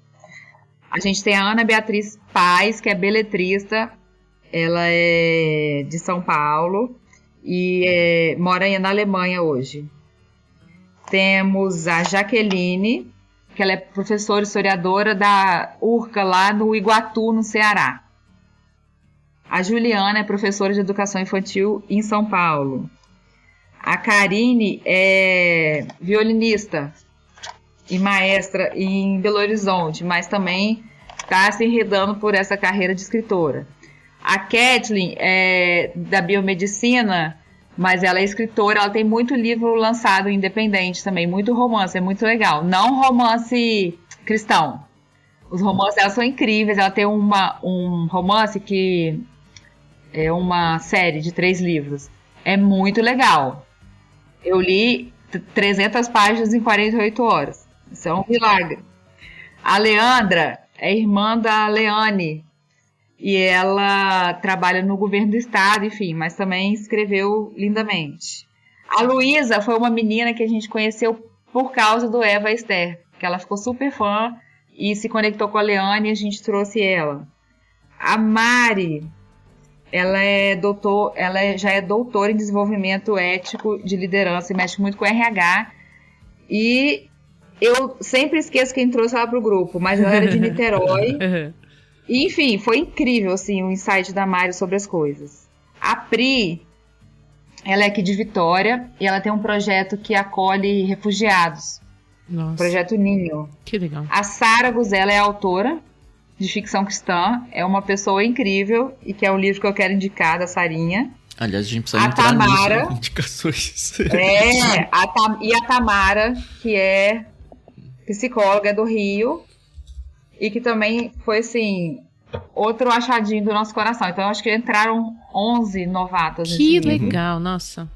Speaker 3: A gente tem a Ana Beatriz Paz, que é beletrista, ela é de São Paulo e mora na Alemanha hoje. Temos a Jaqueline, que ela é professora historiadora da URCA, lá no Iguatu, no Ceará. A Juliana é professora de educação infantil em São Paulo. A Karine é violinista e maestra em Belo Horizonte, mas também está se enredando por essa carreira de escritora. A Kathleen é da biomedicina, mas ela é escritora, ela tem muito livro lançado independente também, muito romance, é muito legal. Não romance cristão. Os romances dela são incríveis, ela tem um romance que é uma série de 3 livros. É muito legal. Eu li 300 páginas em 48 horas. Isso é um milagre. A Leandra é irmã da Leane. E ela trabalha no governo do estado, enfim, mas também escreveu lindamente. A Luísa foi uma menina que a gente conheceu por causa do Eva Esther, que ela ficou super fã e se conectou com a Leane e a gente trouxe ela. A Mari, ela já é doutora em desenvolvimento ético de liderança e mexe muito com RH. E eu sempre esqueço quem trouxe ela pro grupo, mas ela era de Niterói. E, enfim, foi incrível assim, o insight da Mari sobre as coisas. A Pri, ela é aqui de Vitória e ela tem um projeto que acolhe refugiados.
Speaker 2: Nossa.
Speaker 3: Projeto Ninho.
Speaker 2: Que legal.
Speaker 3: A Sara Guzella é autora de ficção cristã, é uma pessoa incrível e que é o livro que eu quero indicar da Sarinha.
Speaker 1: Aliás, a gente precisa
Speaker 3: A
Speaker 1: entrar
Speaker 3: Tamara,
Speaker 1: nisso, indicações.
Speaker 3: E a Tamara, que é psicóloga do Rio e que também foi, assim, outro achadinho do nosso coração. Então, eu acho que entraram 11 novatas nesse
Speaker 2: Que
Speaker 3: livro.
Speaker 2: legal, nossa.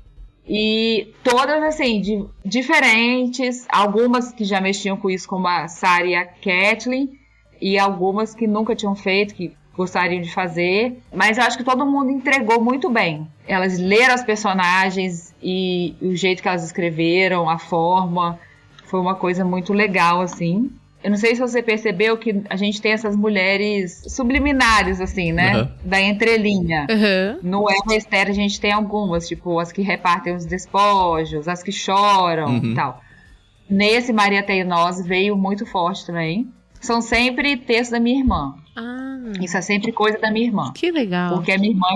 Speaker 3: E todas, assim, diferentes, algumas que já mexiam com isso, como a Sara e a Kathleen, e algumas que nunca tinham feito, que gostariam de fazer. Mas eu acho que todo mundo entregou muito bem. Elas leram as personagens e o jeito que elas escreveram, a forma, foi uma coisa muito legal, assim. Eu não sei se você percebeu que a gente tem essas mulheres subliminares, assim, né?
Speaker 1: Uhum.
Speaker 3: Da entrelinha.
Speaker 2: Uhum.
Speaker 3: No Eva Esther a gente tem algumas, tipo, as que repartem os despojos, as que choram e tal. Nesse Maria Teimosa veio muito forte também. São sempre textos da minha irmã. Isso é sempre coisa da minha irmã.
Speaker 2: Que legal.
Speaker 3: Porque a minha irmã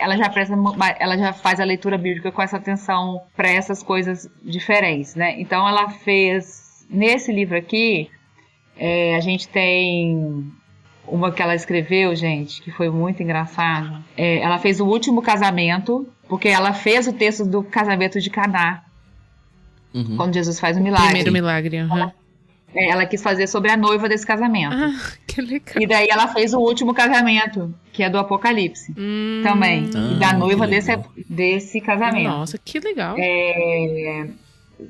Speaker 3: ela já faz a leitura bíblica com essa atenção para essas coisas diferentes, né? Então ela fez, nesse livro aqui, a gente tem uma que ela escreveu, gente, que foi muito engraçada. Ela fez O Último Casamento, porque ela fez o texto do casamento de Caná, quando Jesus faz o milagre.
Speaker 2: Primeiro milagre,
Speaker 3: Ela quis fazer sobre a noiva desse casamento.
Speaker 2: Que legal.
Speaker 3: E daí ela fez O Último Casamento, que é do Apocalipse, também. E da noiva desse casamento.
Speaker 2: Nossa, que legal.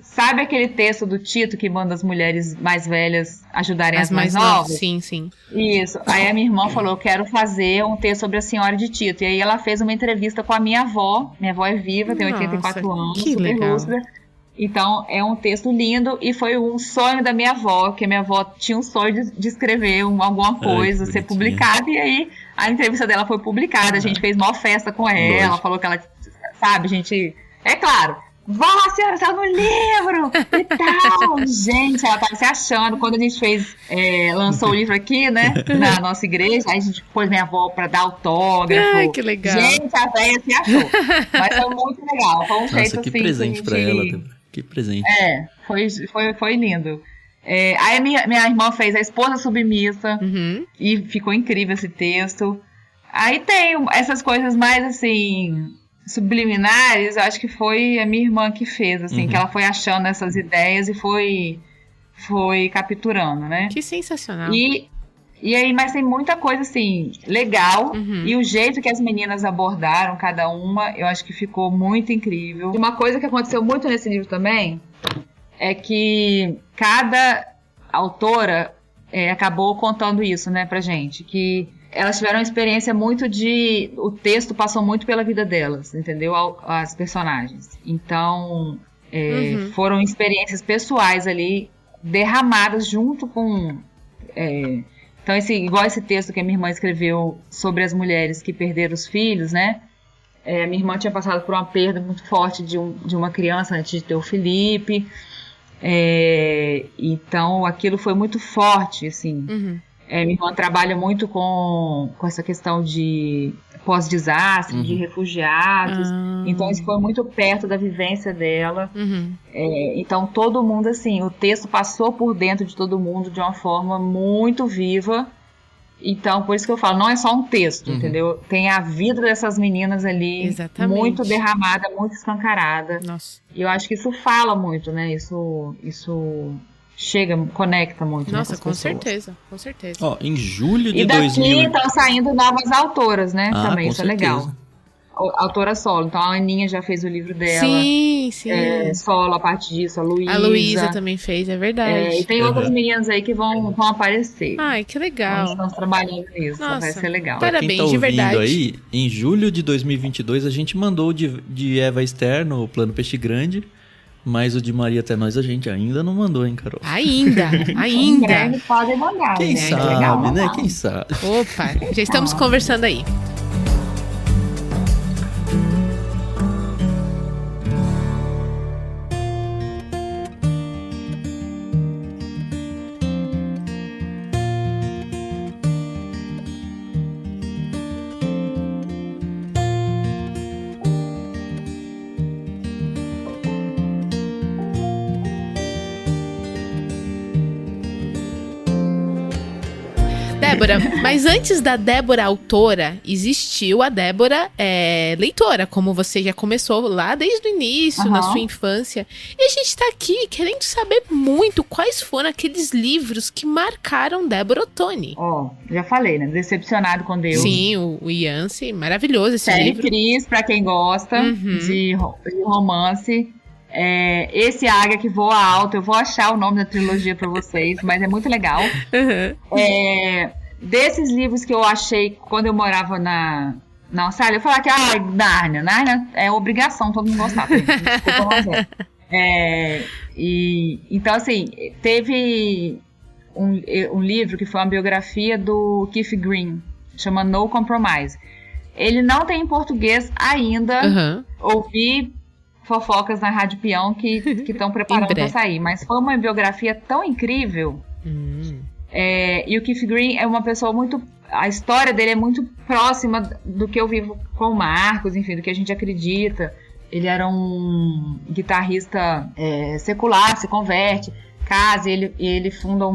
Speaker 3: Sabe aquele texto do Tito que manda as mulheres mais velhas ajudarem as mais novas?
Speaker 2: Sim, sim.
Speaker 3: Isso. Aí a minha irmã falou, eu quero fazer um texto sobre a senhora de Tito. E aí ela fez uma entrevista com a minha avó. Minha avó é viva, tem 84 anos,
Speaker 2: que
Speaker 3: super
Speaker 2: legal.
Speaker 3: lúcida. Então, é um texto lindo e foi um sonho da minha avó, que a minha avó tinha um sonho de escrever alguma coisa, ser publicada, e aí a entrevista dela foi publicada, a gente fez uma festa com ela, falou que ela, sabe, a gente, é claro, vó, a senhora saiu no livro e tal, gente, ela tava se achando, quando a gente lançou o livro aqui, né, na nossa igreja, aí a gente pôs minha avó pra dar autógrafo.
Speaker 2: Ai, que legal.
Speaker 3: Gente, a velha se achou, mas foi muito legal, foi um jeito
Speaker 1: que
Speaker 3: assim,
Speaker 1: presente pra ela, Débora. Que presente.
Speaker 3: Foi lindo. Aí minha irmã fez A Esposa Submissa e ficou incrível esse texto. Aí tem essas coisas mais assim subliminares, eu acho que foi a minha irmã que fez, assim, que ela foi achando essas ideias e foi capturando, né?
Speaker 2: Que sensacional.
Speaker 3: E aí, mas tem muita coisa, assim, legal. E o jeito que as meninas abordaram cada uma, eu acho que ficou muito incrível. Uma coisa que aconteceu muito nesse livro também é que cada autora acabou contando isso, né, pra gente. Que elas tiveram uma experiência muito o texto passou muito pela vida delas, entendeu? As personagens. Então, foram experiências pessoais ali, derramadas junto com... Então, igual esse texto que a minha irmã escreveu sobre as mulheres que perderam os filhos, né? A minha irmã tinha passado por uma perda muito forte de uma criança antes de ter o Felipe. Então, aquilo foi muito forte, assim. Minha irmã trabalha muito com essa questão de pós-desastre, de refugiados. Então, isso foi muito perto da vivência dela. Então, todo mundo, assim, o texto passou por dentro de todo mundo de uma forma muito viva. Então, por isso que eu falo, não é só um texto, entendeu? Tem a vida dessas meninas ali, muito derramada, muito escancarada.
Speaker 2: Nossa.
Speaker 3: E eu acho que isso fala muito, né? Isso chega, conecta muito.
Speaker 2: Nossa,
Speaker 3: né,
Speaker 2: com certeza, com certeza.
Speaker 1: Ó, em julho de
Speaker 3: e daqui
Speaker 1: 2000...
Speaker 3: estão saindo novas autoras, né? Também, isso
Speaker 1: certeza.
Speaker 3: é legal. autora solo. Então a Aninha já fez o livro dela.
Speaker 2: Sim.
Speaker 3: Solo, a parte disso, a Luísa.
Speaker 2: A Luísa também fez, é verdade.
Speaker 3: E tem outras meninas aí que vão aparecer.
Speaker 2: Ai, que legal.
Speaker 3: Nós estamos trabalhando nisso, vai ser legal.
Speaker 2: Parabéns,
Speaker 1: quem tá
Speaker 2: de verdade.
Speaker 1: aí, em julho de 2022, a gente mandou de Eva Esther no Plano Peixe Grande, mas o de Maria Até Nós a gente ainda não mandou, hein, Carol?
Speaker 2: Ainda.
Speaker 3: Em breve podem mandar,
Speaker 1: Quem sabe,
Speaker 3: legal,
Speaker 1: né? Quem sabe.
Speaker 2: Opa, já estamos conversando aí. Débora, mas antes da Débora autora, existiu a Débora leitora, como você já começou lá desde o início, na sua infância. E a gente tá aqui querendo saber muito quais foram aqueles livros que marcaram Débora Ottoni.
Speaker 3: Já falei, né? Decepcionado com Deus.
Speaker 2: Sim, o Yancey, maravilhoso esse
Speaker 3: Série
Speaker 2: livro.
Speaker 3: Cris, pra quem gosta de romance. Esse Águia que Voa Alto, eu vou achar o nome da trilogia pra vocês, mas é muito legal. Desses livros que eu achei quando eu morava na Austrália, eu falava que Nárnia é obrigação todo mundo gostar. Desculpa, então, assim, teve um livro que foi uma biografia do Keith Green, chama No Compromise. Ele não tem em português ainda. Ouvi fofocas na Rádio Peão que estão preparando para sair, mas foi uma biografia tão incrível. E o Keith Green é uma pessoa muito... A história dele é muito próxima do que eu vivo com o Marcos, enfim, do que a gente acredita. Ele era um guitarrista secular, se converte, casa, e ele funda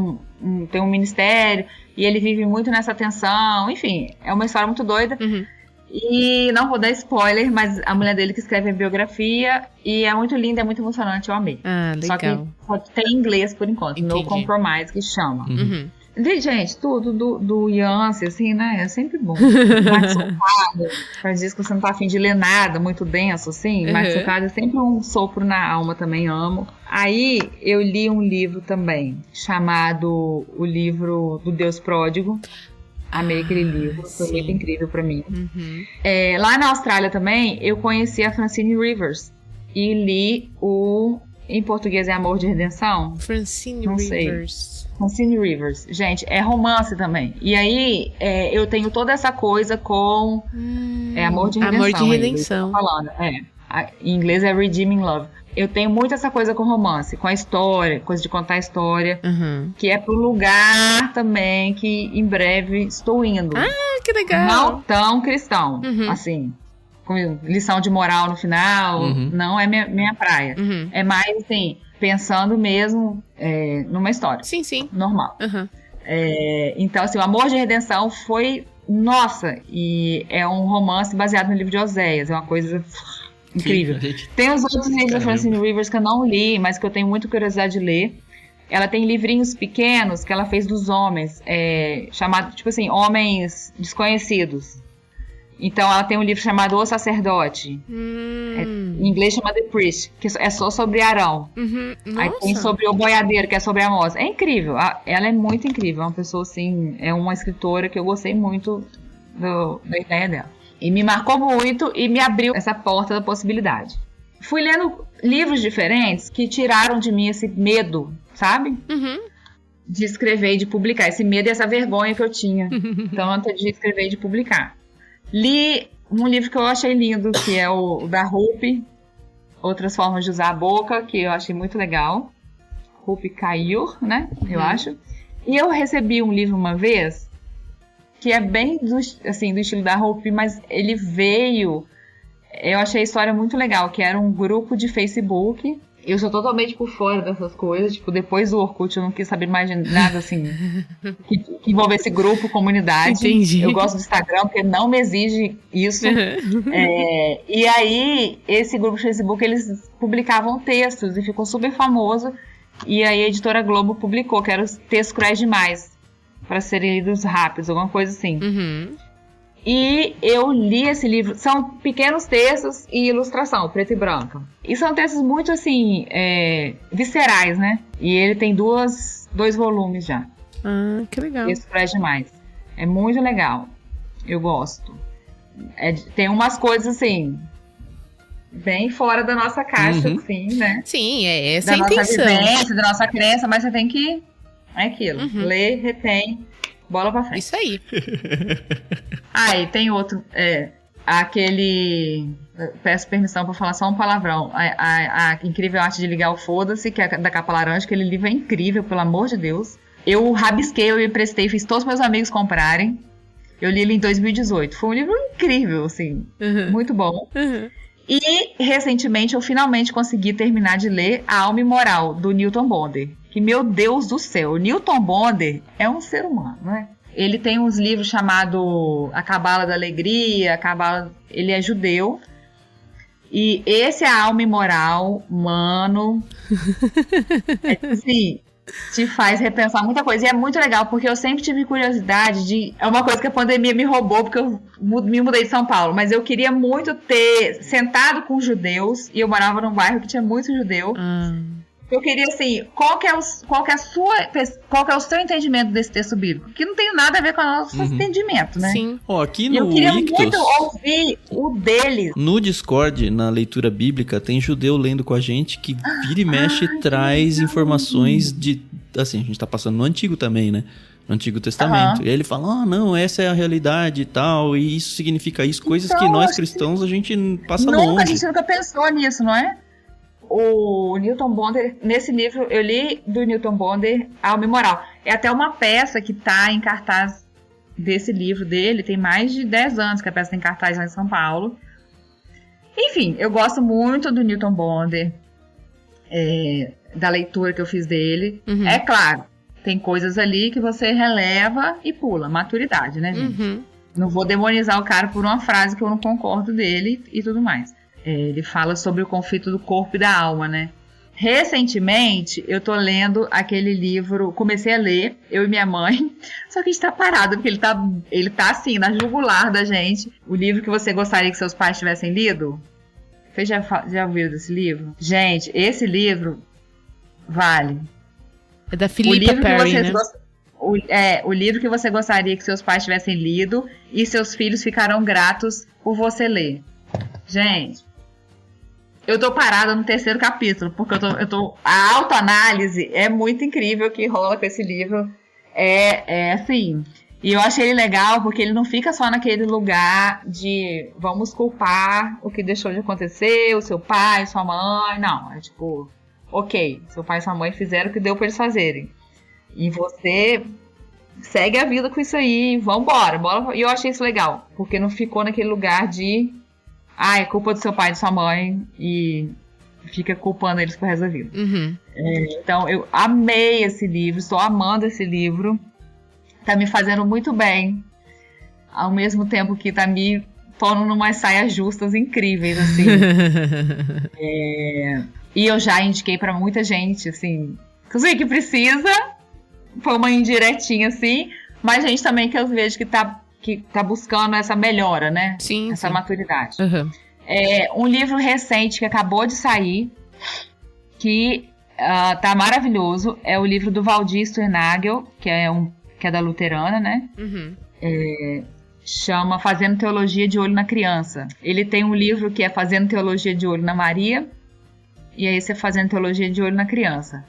Speaker 3: tem um ministério, e ele vive muito nessa tensão. Enfim, é uma história muito doida. E não vou dar spoiler, mas a mulher dele que escreve a biografia, e é muito linda, é muito emocionante, eu amei.
Speaker 2: Legal.
Speaker 3: Só que tem em inglês por enquanto.
Speaker 2: Entendi.
Speaker 3: No Compromise, que chama. Gente, tudo do Yancey, assim, né? É sempre bom. Max Lucado, faz disso que você não tá afim de ler nada muito denso, assim. Max Lucado é sempre um sopro na alma, também amo. Aí eu li um livro também, chamado O Livro do Deus Pródigo. Amei aquele livro, foi muito incrível pra mim. Lá na Austrália também, eu conheci a Francine Rivers e li em português é Amor de Redenção?
Speaker 2: Francine Rivers. Gente, é romance também. E aí, eu tenho toda essa coisa com Amor de Redenção. Amor de Redenção.
Speaker 3: Falando. Em inglês é Redeeming Love. Eu tenho muito essa coisa com romance, com a história, coisa de contar a história, que é pro lugar também que em breve estou indo.
Speaker 2: Que legal!
Speaker 3: Não tão cristão, assim, com lição de moral no final, não é minha praia. É mais, assim, pensando mesmo numa história.
Speaker 2: Sim.
Speaker 3: Normal. Então, assim, o Amor de Redenção foi, nossa, e é um romance baseado no livro de Oséias, é uma coisa... incrível. Tem os outros livros da Francine Rivers que eu não li, mas que eu tenho muita curiosidade de ler. Ela tem livrinhos pequenos que ela fez dos homens, chamado, tipo assim, Homens Desconhecidos. Então ela tem um livro chamado O Sacerdote. Em inglês chama The Priest, que é só sobre Arão. Aí tem sobre O Boiadeiro, que é sobre Amós. É incrível, ela é muito incrível. É uma pessoa assim, é uma escritora que eu gostei muito da ideia dela. E me marcou muito e me abriu essa porta da possibilidade. Fui lendo livros diferentes que tiraram de mim esse medo, sabe? De escrever e de publicar. Esse medo e essa vergonha que eu tinha. Então, antes de escrever e de publicar. Li um livro que eu achei lindo, que é o da Rupi, Outras Formas de Usar a Boca, que eu achei muito legal. Rupi Kaur, né? Eu acho. E eu recebi um livro uma vez... que é bem do estilo da Rupi, mas ele veio... Eu achei a história muito legal, que era um grupo de Facebook. Eu sou totalmente por fora dessas coisas. Tipo, depois do Orkut, eu não quis saber mais de nada, assim, que envolvesse grupo, comunidade.
Speaker 2: Entendi.
Speaker 3: Eu gosto do Instagram, porque não me exige isso. E aí, esse grupo de Facebook, eles publicavam textos e ficou super famoso. E aí, a Editora Globo publicou, que eram os textos cruéis demais, para serem lidos rápidos, alguma coisa assim. E eu li esse livro, são pequenos textos e ilustração, preto e branco. E são textos muito, assim, viscerais, né? E ele tem dois volumes já.
Speaker 2: Ah, que legal.
Speaker 3: Isso presta demais. É muito legal. Eu gosto. Tem umas coisas, assim, bem fora da nossa caixa, assim, né?
Speaker 2: Sim, essa é a
Speaker 3: da
Speaker 2: intenção.
Speaker 3: nossa vivência, da nossa crença, mas você tem que... É aquilo. Lê, retém, bola pra frente.
Speaker 2: Isso aí.
Speaker 3: E tem outro, aquele... Peço permissão pra falar só um palavrão. A Incrível Arte de Ligar o Foda-se, que é da capa laranja. Aquele livro é incrível, pelo amor de Deus. Eu rabisquei, eu emprestei, fiz todos os meus amigos comprarem. Eu li ele em 2018. Foi um livro incrível, assim, muito bom. E, recentemente, eu finalmente consegui terminar de ler A Alma Imoral, do Newton Bonder. Que, meu Deus do céu, o Newton Bonder é um ser humano, né? Ele tem uns livros chamados A Cabala da Alegria, ele é judeu. E esse é A Alma Imoral, mano. Assim, te faz repensar muita coisa. E é muito legal, porque eu sempre tive curiosidade de... É uma coisa que a pandemia me roubou, porque eu me mudei de São Paulo. Mas eu queria muito ter sentado com judeus. E eu morava num bairro que tinha muito judeu. Eu queria, assim, qual que é o seu entendimento desse texto bíblico? Que não tem nada a ver com o nosso entendimento, né?
Speaker 2: Sim.
Speaker 1: Aqui no
Speaker 3: eu queria
Speaker 1: Ictus,
Speaker 3: muito ouvir o deles.
Speaker 1: no Discord, na leitura bíblica, tem judeu lendo com a gente que vira e mexe traz informações de... Assim, a gente tá passando no Antigo também, né? No Antigo Testamento. E aí ele fala, não, essa é a realidade e tal, e isso significa isso. Coisas
Speaker 3: Então,
Speaker 1: que nós cristãos, a gente passa
Speaker 3: A
Speaker 1: longe.
Speaker 3: gente nunca pensou nisso, não é? O Newton Bonder, nesse livro, eu li do Newton Bonder A Alma Imoral. É até uma peça que tá em cartaz desse livro dele, tem mais de 10 anos que a peça tem cartaz lá em São Paulo. Enfim, eu gosto muito do Newton Bonder, da leitura que eu fiz dele. É claro, tem coisas ali que você releva e pula, maturidade, né, gente? Não vou demonizar o cara por uma frase que eu não concordo dele e tudo mais. Ele fala sobre o conflito do corpo e da alma, né? Recentemente, eu tô lendo aquele livro, comecei a ler, eu e minha mãe, só que a gente tá parado, porque ele tá assim, na jugular da gente. O livro que você gostaria que seus pais tivessem lido? Vocês já ouviram desse livro? Gente, esse livro vale.
Speaker 2: É da Philippa Perry, né?
Speaker 3: O livro que você gostaria que seus pais tivessem lido e seus filhos ficarão gratos por você ler. Gente, eu tô parada no 3º capítulo, porque a autoanálise é muito incrível que rola com esse livro. Assim, e eu achei ele legal porque ele não fica só naquele lugar de vamos culpar o que deixou de acontecer, o seu pai, sua mãe. Não, é tipo, ok, seu pai e sua mãe fizeram o que deu pra eles fazerem. E você segue a vida com isso aí, vambora. E eu achei isso legal, porque não ficou naquele lugar de é culpa do seu pai e de sua mãe e fica culpando eles pro resto da vida. Então, eu amei esse livro, estou amando esse livro. Tá me fazendo muito bem, ao mesmo tempo que tá me pondo numas saias justas incríveis, assim. E eu já indiquei pra muita gente, assim, inclusive que precisa, foi uma indiretinha, assim, mas gente também que eu vejo que tá buscando essa melhora, né?
Speaker 2: Sim,
Speaker 3: essa maturidade.
Speaker 2: Uhum.
Speaker 3: Um livro recente que acabou de sair, que tá maravilhoso, é o livro do Valdir Sternagel, que é da Luterana, né?
Speaker 2: Uhum.
Speaker 3: Chama Fazendo Teologia de Olho na Criança. Ele tem um livro que é Fazendo Teologia de Olho na Maria, e aí você Fazendo Teologia de Olho na Criança.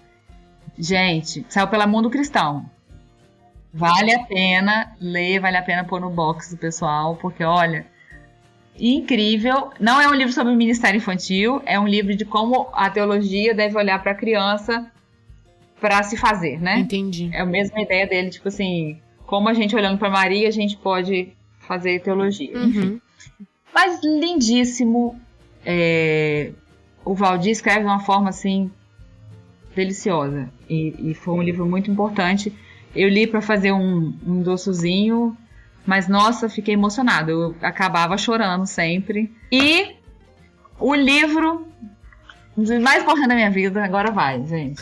Speaker 3: Gente, saiu pela Mundo Cristão. Vale a pena ler, vale a pena pôr no box do pessoal, porque olha, incrível. Não é um livro sobre o ministério infantil, é um livro de como a teologia deve olhar para a criança para se fazer, né?
Speaker 2: Entendi.
Speaker 3: É a mesma ideia dele, tipo assim, como a gente olhando para Maria, a gente pode fazer teologia.
Speaker 2: Uhum.
Speaker 3: Enfim. Mas lindíssimo. O Valdir escreve de uma forma assim deliciosa, e foi um livro muito importante. Eu li para fazer um doçozinho, mas nossa, fiquei emocionada. Eu acabava chorando sempre. E o livro mais importante da minha vida, agora vai, gente.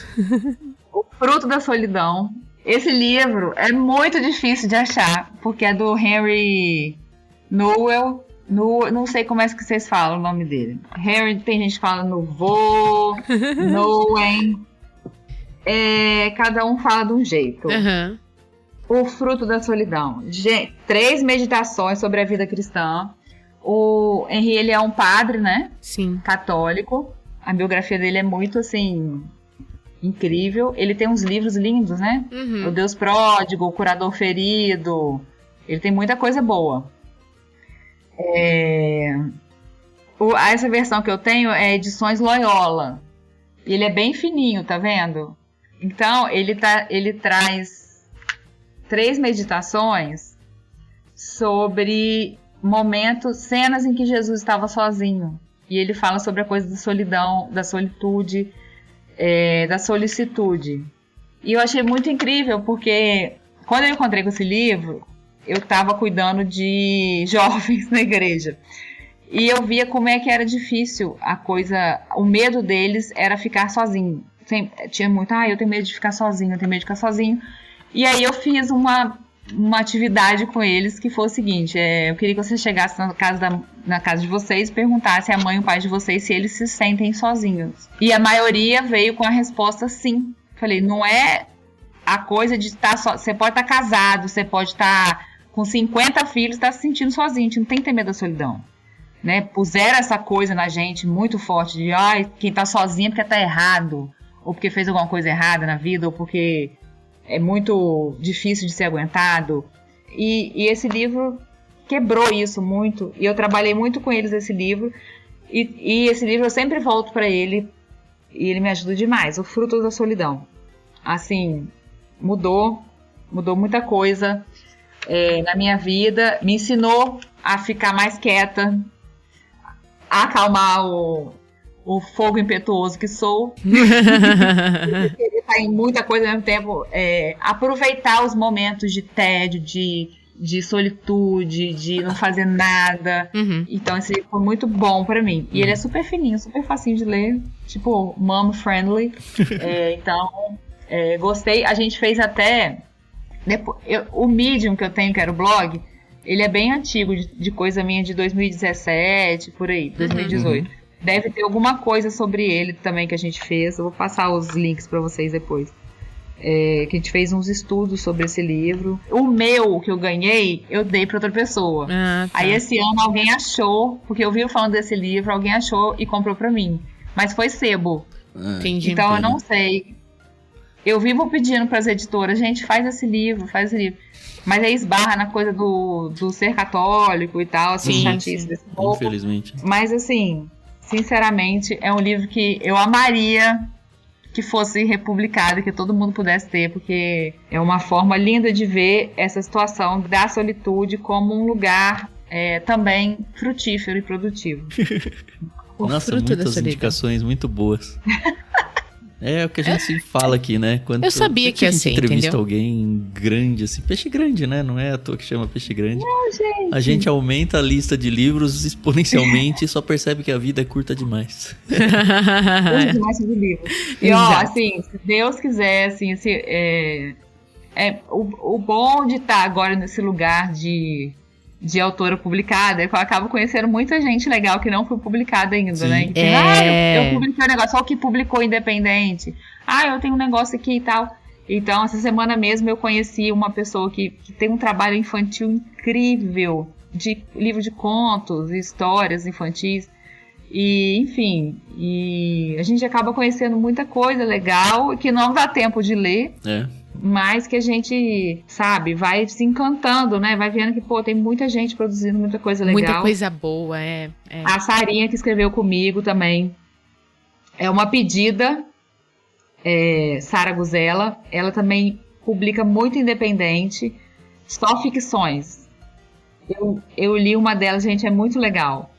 Speaker 3: O Fruto da Solidão. Esse livro é muito difícil de achar, porque é do Henry Noel, não sei como é que vocês falam o nome dele. Harry, tem gente que fala Nouveau, Noen. Cada um fala de um jeito.
Speaker 2: Uhum.
Speaker 3: O Fruto da Solidão. 3 meditações sobre a vida cristã. O Henry, ele é um padre, né?
Speaker 2: Sim.
Speaker 3: Católico. A biografia dele é muito, assim, incrível. Ele tem uns livros lindos, né?
Speaker 2: Uhum.
Speaker 3: O Deus Pródigo, O Curador Ferido. Ele tem muita coisa boa. Essa versão que eu tenho é Edições Loyola. Ele é bem fininho, tá vendo? Então, ele traz 3 meditações sobre momentos, cenas em que Jesus estava sozinho. E ele fala sobre a coisa da solidão, da solitude, da solicitude. E eu achei muito incrível, porque quando eu encontrei com esse livro, eu estava cuidando de jovens na igreja. E eu via como é que era difícil a coisa, o medo deles era ficar sozinho. Tinha muito, eu tenho medo de ficar sozinho, eu tenho medo de ficar sozinho. E aí eu fiz uma atividade com eles que foi o seguinte, eu queria que você chegasse na casa de vocês e perguntasse à mãe e ao pai de vocês se eles se sentem sozinhos. E a maioria veio com a resposta sim. Falei, não é a coisa de estar só, você pode estar casado, você pode estar com 50 filhos, estar se sentindo sozinho, a gente não tem que ter medo da solidão. Né? Puseram essa coisa na gente muito forte de quem tá sozinho é porque tá errado, ou porque fez alguma coisa errada na vida, ou porque é muito difícil de ser aguentado. E esse livro quebrou isso muito, e eu trabalhei muito com eles esse livro, e esse livro eu sempre volto para ele, e ele me ajuda demais. O Fruto da Solidão, assim, mudou muita coisa na minha vida, me ensinou a ficar mais quieta, a acalmar o fogo impetuoso que sou, querer estar em muita coisa ao mesmo tempo, aproveitar os momentos de tédio, de solitude, de não fazer nada.
Speaker 2: Uhum.
Speaker 3: Então esse livro foi muito bom pra mim. E ele é super fininho, super facinho de ler, tipo mom friendly. Então gostei. A gente fez até o Medium que eu tenho, que era o blog, ele é bem antigo, de coisa minha de 2017, por aí, 2018. Uhum. Deve ter alguma coisa sobre ele também que a gente fez. Eu vou passar os links pra vocês depois. Que a gente fez uns estudos sobre esse livro. O meu, que eu ganhei, eu dei pra outra pessoa. Tá. Aí esse ano alguém achou, porque eu vi falando desse livro, alguém achou e comprou pra mim. Mas foi sebo.
Speaker 2: Entendi.
Speaker 3: Então eu não sei. Eu vivo pedindo pras editoras, gente, faz esse livro. Mas aí esbarra na coisa do ser católico e tal, assim, chatice desse povo.
Speaker 1: Infelizmente.
Speaker 3: Mas assim, sinceramente, é um livro que eu amaria que fosse republicado, que todo mundo pudesse ter, porque é uma forma linda de ver essa situação da solitude como um lugar também frutífero e produtivo.
Speaker 1: Nossa, muitas indicações muito boas. É o que a gente sempre fala aqui, né?
Speaker 2: Eu sabia que ia ser, entendeu?
Speaker 1: Entrevista alguém grande, assim, peixe grande, né? Não é à toa que chama peixe grande.
Speaker 3: Não, gente.
Speaker 1: A gente aumenta a lista de livros exponencialmente e só percebe que a vida é curta demais.
Speaker 3: Curta demais de livro. E ó, assim, se Deus quiser, assim, o bom de estar agora nesse lugar de autora publicada é que eu acabo conhecendo muita gente legal que não foi publicada ainda, sim, né? Eu publiquei um negócio, só o que publicou independente. Eu tenho um negócio aqui e tal. Então, essa semana mesmo eu conheci uma pessoa que tem um trabalho infantil incrível, de livro de contos, histórias infantis. E, enfim, a gente acaba conhecendo muita coisa legal que não dá tempo de ler. Mas que a gente, sabe, vai se encantando, né? Vai vendo que, tem muita gente produzindo muita coisa legal.
Speaker 2: Muita coisa boa,
Speaker 3: A Sarinha, que escreveu comigo também, é uma pedida, Sara Guzella. Ela também publica muito independente, só ficções. Eu li uma delas, gente, é muito legal.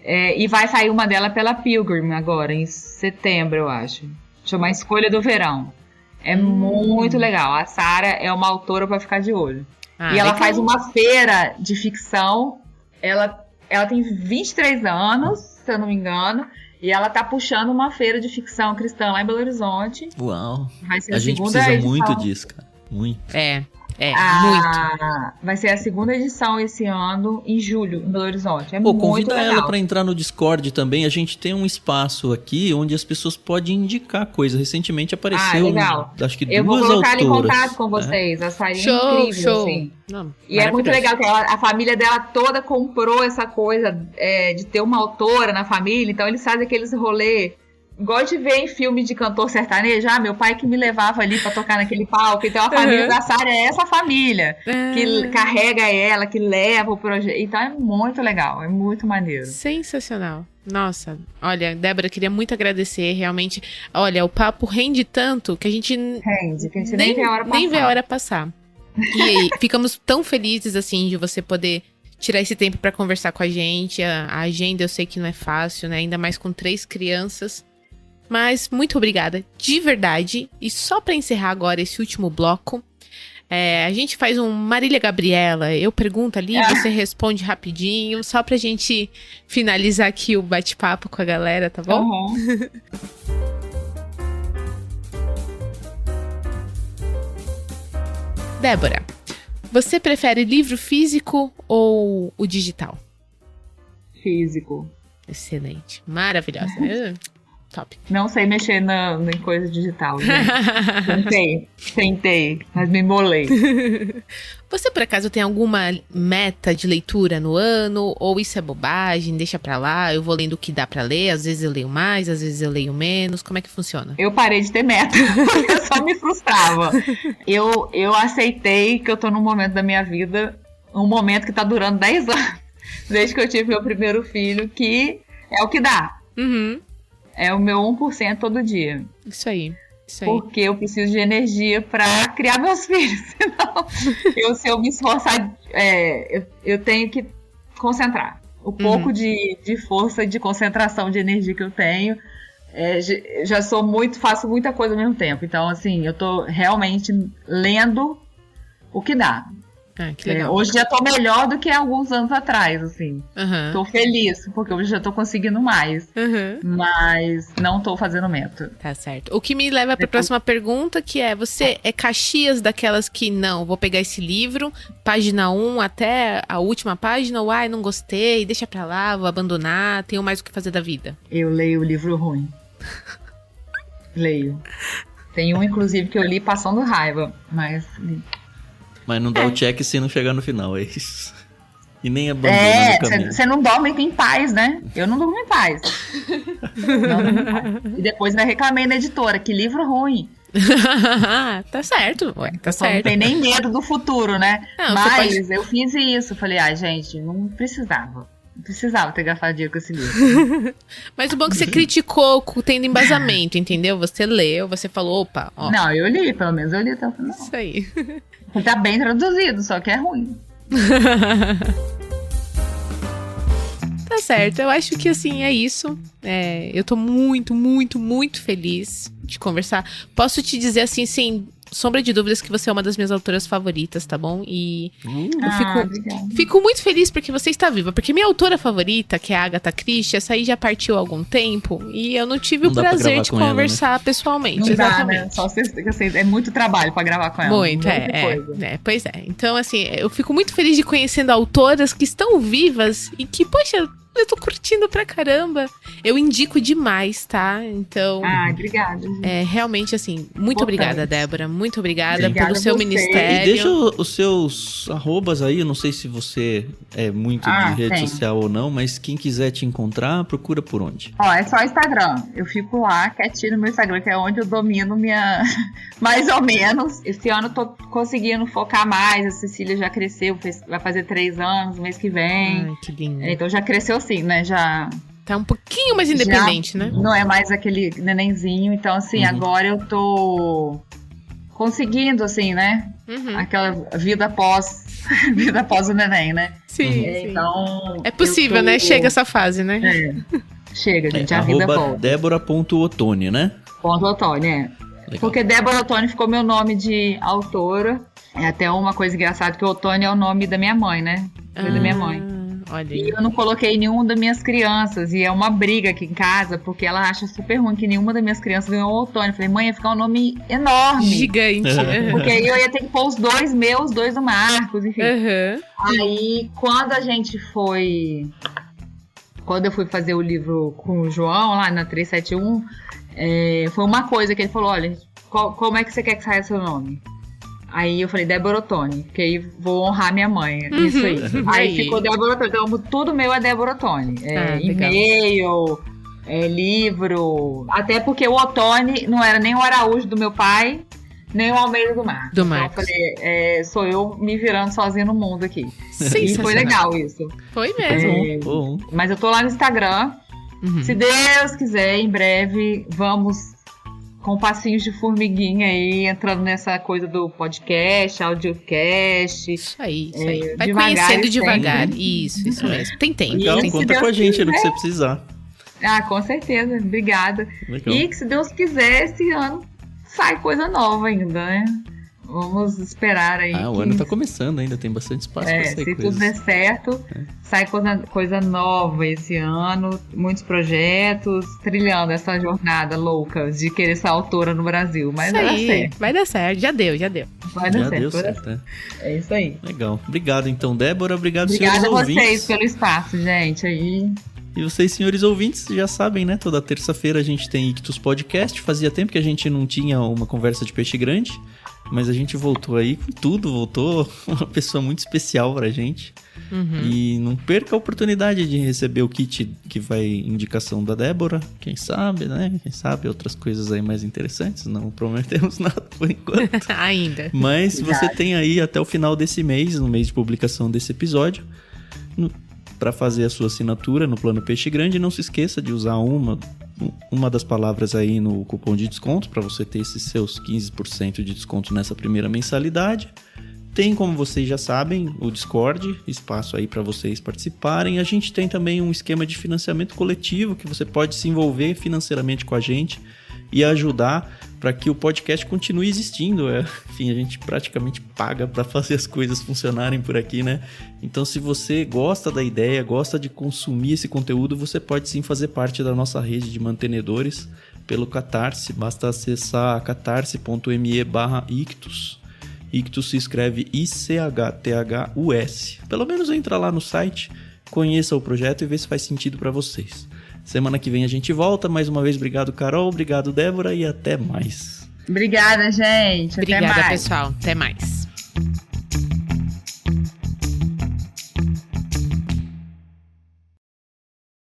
Speaker 3: E vai sair uma dela pela Pilgrim agora, em setembro, eu acho. Chama Escolha do Verão. É muito legal. A Sara é uma autora pra ficar de olho. E ela faz uma feira de ficção. Ela tem 23 anos, se eu não me engano. E ela tá puxando uma feira de ficção cristã lá em Belo Horizonte.
Speaker 1: Uau.
Speaker 3: Vai ser
Speaker 1: a gente
Speaker 3: segunda
Speaker 1: precisa
Speaker 3: edição.
Speaker 1: muito disso, cara. Muito.
Speaker 2: Muito.
Speaker 3: Vai ser a segunda edição esse ano, em julho, em Belo Horizonte.
Speaker 1: Pô,
Speaker 3: muito
Speaker 1: convida
Speaker 3: legal.
Speaker 1: ela pra entrar no Discord também. A gente tem um espaço aqui onde as pessoas podem indicar coisas. Recentemente apareceu,
Speaker 3: legal.
Speaker 1: acho que
Speaker 3: Eu
Speaker 1: duas
Speaker 3: vou colocar ela em
Speaker 1: autoras.
Speaker 3: contato com vocês. Elas fariam
Speaker 2: Show,
Speaker 3: incrível, assim.
Speaker 2: Não,
Speaker 3: E é muito
Speaker 2: maravilhoso.
Speaker 3: legal que a família dela toda comprou essa coisa de ter uma autora na família. Então eles fazem aqueles rolê. Igual de ver em filme de cantor sertanejo. Meu pai que me levava ali pra tocar naquele palco. Então a família da Sarah é essa família. Que carrega ela, que leva o projeto. Então é muito legal, é muito maneiro.
Speaker 2: Sensacional. Nossa, olha, Débora, queria muito agradecer, realmente. Olha, o papo rende tanto que a gente
Speaker 3: nem vê a hora passar.
Speaker 2: Nem vê a hora passar. E ficamos tão felizes, assim, de você poder tirar esse tempo pra conversar com a gente. A agenda eu sei que não é fácil, né? Ainda mais com 3 crianças. Mas muito obrigada, de verdade. E só pra encerrar agora esse último bloco, a gente faz um Marília Gabriela. Eu pergunto ali, você responde rapidinho, só pra gente finalizar aqui o bate-papo com a galera, tá bom?
Speaker 3: Uhum.
Speaker 2: Débora, você prefere livro físico ou o digital?
Speaker 3: Físico.
Speaker 2: Excelente, maravilhosa. Top.
Speaker 3: Não sei mexer em coisa digital, gente. Tentei, mas me embolei.
Speaker 2: Você, por acaso, tem alguma meta de leitura no ano? Ou isso é bobagem, deixa pra lá, eu vou lendo o que dá pra ler, às vezes eu leio mais, às vezes eu leio menos, como é que funciona?
Speaker 3: Eu parei de ter meta, porque eu só me frustrava. Eu aceitei que eu tô num momento da minha vida, um momento que tá durando 10 anos, desde que eu tive meu primeiro filho, que é o que dá.
Speaker 2: Uhum.
Speaker 3: É o meu 1% todo dia.
Speaker 2: Isso aí.
Speaker 3: Porque eu preciso de energia pra criar meus filhos. Senão, se eu me esforçar, eu tenho que concentrar. O pouco de força, de concentração, de energia que eu tenho, já faço muita coisa ao mesmo tempo. Então, assim, eu tô realmente lendo o que dá.
Speaker 2: Que legal.
Speaker 3: Hoje já tô melhor do que alguns anos atrás, assim.
Speaker 2: Uhum.
Speaker 3: Tô feliz, porque hoje já tô conseguindo mais.
Speaker 2: Uhum.
Speaker 3: Mas não tô fazendo meta.
Speaker 2: Tá certo. O que me leva pra próxima pergunta, que você é Caxias daquelas que, não, vou pegar esse livro, página 1 até a última página, ou, não gostei, deixa pra lá, vou abandonar, tenho mais o que fazer da vida?
Speaker 3: Eu leio o livro ruim. Leio. Tem um, inclusive, que eu li passando raiva, mas...
Speaker 1: Mas não dá o check se não chegar no final, é isso. E nem abandona no caminho.
Speaker 3: Você não dorme em paz, né? Eu não durmo em paz. Não durmo em paz. E depois vai reclamei na editora, que livro ruim.
Speaker 2: Tá certo, tá certo.
Speaker 3: Não tem nem medo do futuro, né?
Speaker 2: Não,
Speaker 3: mas eu fiz isso. Falei, gente, não precisava. Não precisava ter gastado dinheiro com esse livro.
Speaker 2: Mas o bom é que você criticou tendo embasamento, entendeu? Você leu, você falou, opa, ó.
Speaker 3: Não, eu li, pelo menos eu li até o final.
Speaker 2: Isso aí.
Speaker 3: Tá bem traduzido, só que é ruim.
Speaker 2: Tá certo, eu acho que assim, é isso. Eu tô muito, muito, muito feliz de conversar. Posso te dizer assim, sem sombra de dúvidas, que você é uma das minhas autoras favoritas, tá bom? E eu fico muito feliz porque você está viva. Porque minha autora favorita, que é a Agatha Christie, essa aí já partiu há algum tempo. E eu não tive o prazer de conversar pessoalmente.
Speaker 3: Não
Speaker 2: exatamente.
Speaker 3: dá, né? Só é muito trabalho pra gravar com ela.
Speaker 2: Muito, pois é. Então, assim, eu fico muito feliz de conhecendo autoras que estão vivas e que, poxa, eu tô curtindo pra caramba. Eu indico demais, tá? Então...
Speaker 3: obrigada.
Speaker 2: Realmente, assim, muito obrigada, Débora. Muito obrigada pelo seu
Speaker 3: a você.
Speaker 2: ministério.
Speaker 1: E deixa os seus arrobas aí, eu não sei se você é muito de rede social ou não, mas quem quiser te encontrar, procura por onde?
Speaker 3: É só Instagram. Eu fico lá, quietinho no meu Instagram, que é onde eu domino minha... mais ou menos. Esse ano eu tô conseguindo focar mais. A Cecília já cresceu, vai fazer 3 anos, mês que vem.
Speaker 2: Ai, que lindo.
Speaker 3: Então já cresceu sim, né? Já...
Speaker 2: Tá um pouquinho mais independente, né?
Speaker 3: Não é mais aquele nenenzinho. Então, assim, agora eu tô conseguindo, assim, né? Aquela vida após o neném, né?
Speaker 2: Sim.
Speaker 3: Então...
Speaker 2: É possível, né? Chega essa fase, né?
Speaker 3: Chega, gente. A vida volta.
Speaker 1: Débora.Ottoni, né?
Speaker 3: .Ottoni, Legal. Porque Débora Ottoni ficou meu nome de autora. É até uma coisa engraçada, que Ottoni é o nome da minha mãe, né? Foi da minha mãe.
Speaker 2: olha
Speaker 3: E
Speaker 2: aí.
Speaker 3: eu não coloquei nenhuma das minhas crianças. E é uma briga aqui em casa, porque ela acha super ruim que nenhuma das minhas crianças ganhou o Otônio. Eu falei, mãe, ia ficar um nome enorme.
Speaker 2: Gigante.
Speaker 3: Porque aí eu ia ter que pôr os dois meus, dois do Marcos, enfim.
Speaker 2: Aham.
Speaker 3: Aí, quando eu fui fazer o livro com o João, lá na 371, foi uma coisa que ele falou, olha, como é que você quer que saia seu nome? Aí eu falei, Débora Ottoni, porque aí vou honrar minha mãe, isso aí. Aí ficou Débora Ottoni, então tudo meu é Débora Ottoni. E-mail, livro, até porque o Ottoni não era nem o Araújo do meu pai, nem o Almeida do Marcos.
Speaker 2: Do Marcos.
Speaker 3: Então eu falei, sou eu me virando sozinha no mundo aqui. E foi legal isso.
Speaker 2: Foi mesmo.
Speaker 1: Bom.
Speaker 3: Mas eu tô lá no Instagram. Se Deus quiser, em breve, vamos com passinhos de formiguinha aí, entrando nessa coisa do podcast, audiocast.
Speaker 2: Isso aí. Vai
Speaker 3: devagar
Speaker 2: conhecendo
Speaker 3: e
Speaker 2: devagar.
Speaker 3: sempre.
Speaker 2: Isso mesmo. Tem tempo.
Speaker 1: Legal,
Speaker 3: E se
Speaker 1: conta
Speaker 3: Deus
Speaker 1: com a gente
Speaker 3: quiser.
Speaker 1: no que você precisar.
Speaker 3: Ah, com certeza. Obrigada.
Speaker 1: Legal.
Speaker 3: E que se Deus quiser, esse ano sai coisa nova ainda, né? Vamos esperar aí.
Speaker 1: O ano tá começando ainda, tem bastante espaço pra sair
Speaker 3: se
Speaker 1: coisas.
Speaker 3: tudo der certo, sai coisa nova esse ano, muitos projetos, trilhando essa jornada louca de querer ser autora no Brasil. Mas
Speaker 2: Isso
Speaker 3: vai dar
Speaker 2: aí.
Speaker 3: certo.
Speaker 2: Vai dar certo. Já deu.
Speaker 3: Vai dar
Speaker 1: Já
Speaker 3: certo.
Speaker 1: deu
Speaker 3: vai dar
Speaker 1: certo, né?
Speaker 3: É isso aí.
Speaker 1: Legal. Obrigado, então, Débora. Obrigado,
Speaker 3: Obrigada a
Speaker 1: senhores
Speaker 3: vocês
Speaker 1: ouvintes.
Speaker 3: pelo espaço, gente. Aí.
Speaker 1: E vocês, senhores ouvintes, já sabem, né? Toda terça-feira a gente tem Ictus Podcast. Fazia tempo que a gente não tinha uma conversa de peixe grande, mas a gente voltou aí com tudo. Voltou uma pessoa muito especial pra gente. E não perca a oportunidade de receber o kit que vai indicação da Débora. Quem sabe, né? Quem sabe outras coisas aí mais interessantes. Não prometemos nada por enquanto.
Speaker 2: Ainda.
Speaker 1: Mas você tem aí até o final desse mês, no mês de publicação desse episódio, para fazer a sua assinatura no Plano Peixe Grande. Não se esqueça de usar uma das palavras aí no cupom de desconto para você ter esses seus 15% de desconto nessa primeira mensalidade. Tem, como vocês já sabem, o Discord, espaço aí para vocês participarem. A gente tem também um esquema de financiamento coletivo que você pode se envolver financeiramente com a gente e ajudar para que o podcast continue existindo. Enfim, a gente praticamente paga para fazer as coisas funcionarem por aqui, né? Então, se você gosta da ideia, gosta de consumir esse conteúdo, você pode sim fazer parte da nossa rede de mantenedores pelo Catarse. Basta acessar catarse.me/ictus. Ictus se escreve ICHTHUS. Pelo menos entra lá no site, conheça o projeto e vê se faz sentido para vocês. Semana que vem a gente volta. Mais uma vez, obrigado, Carol. Obrigado, Débora. E até mais.
Speaker 3: Obrigada, gente.
Speaker 2: Obrigada,
Speaker 3: Até mais.
Speaker 2: pessoal. Até mais.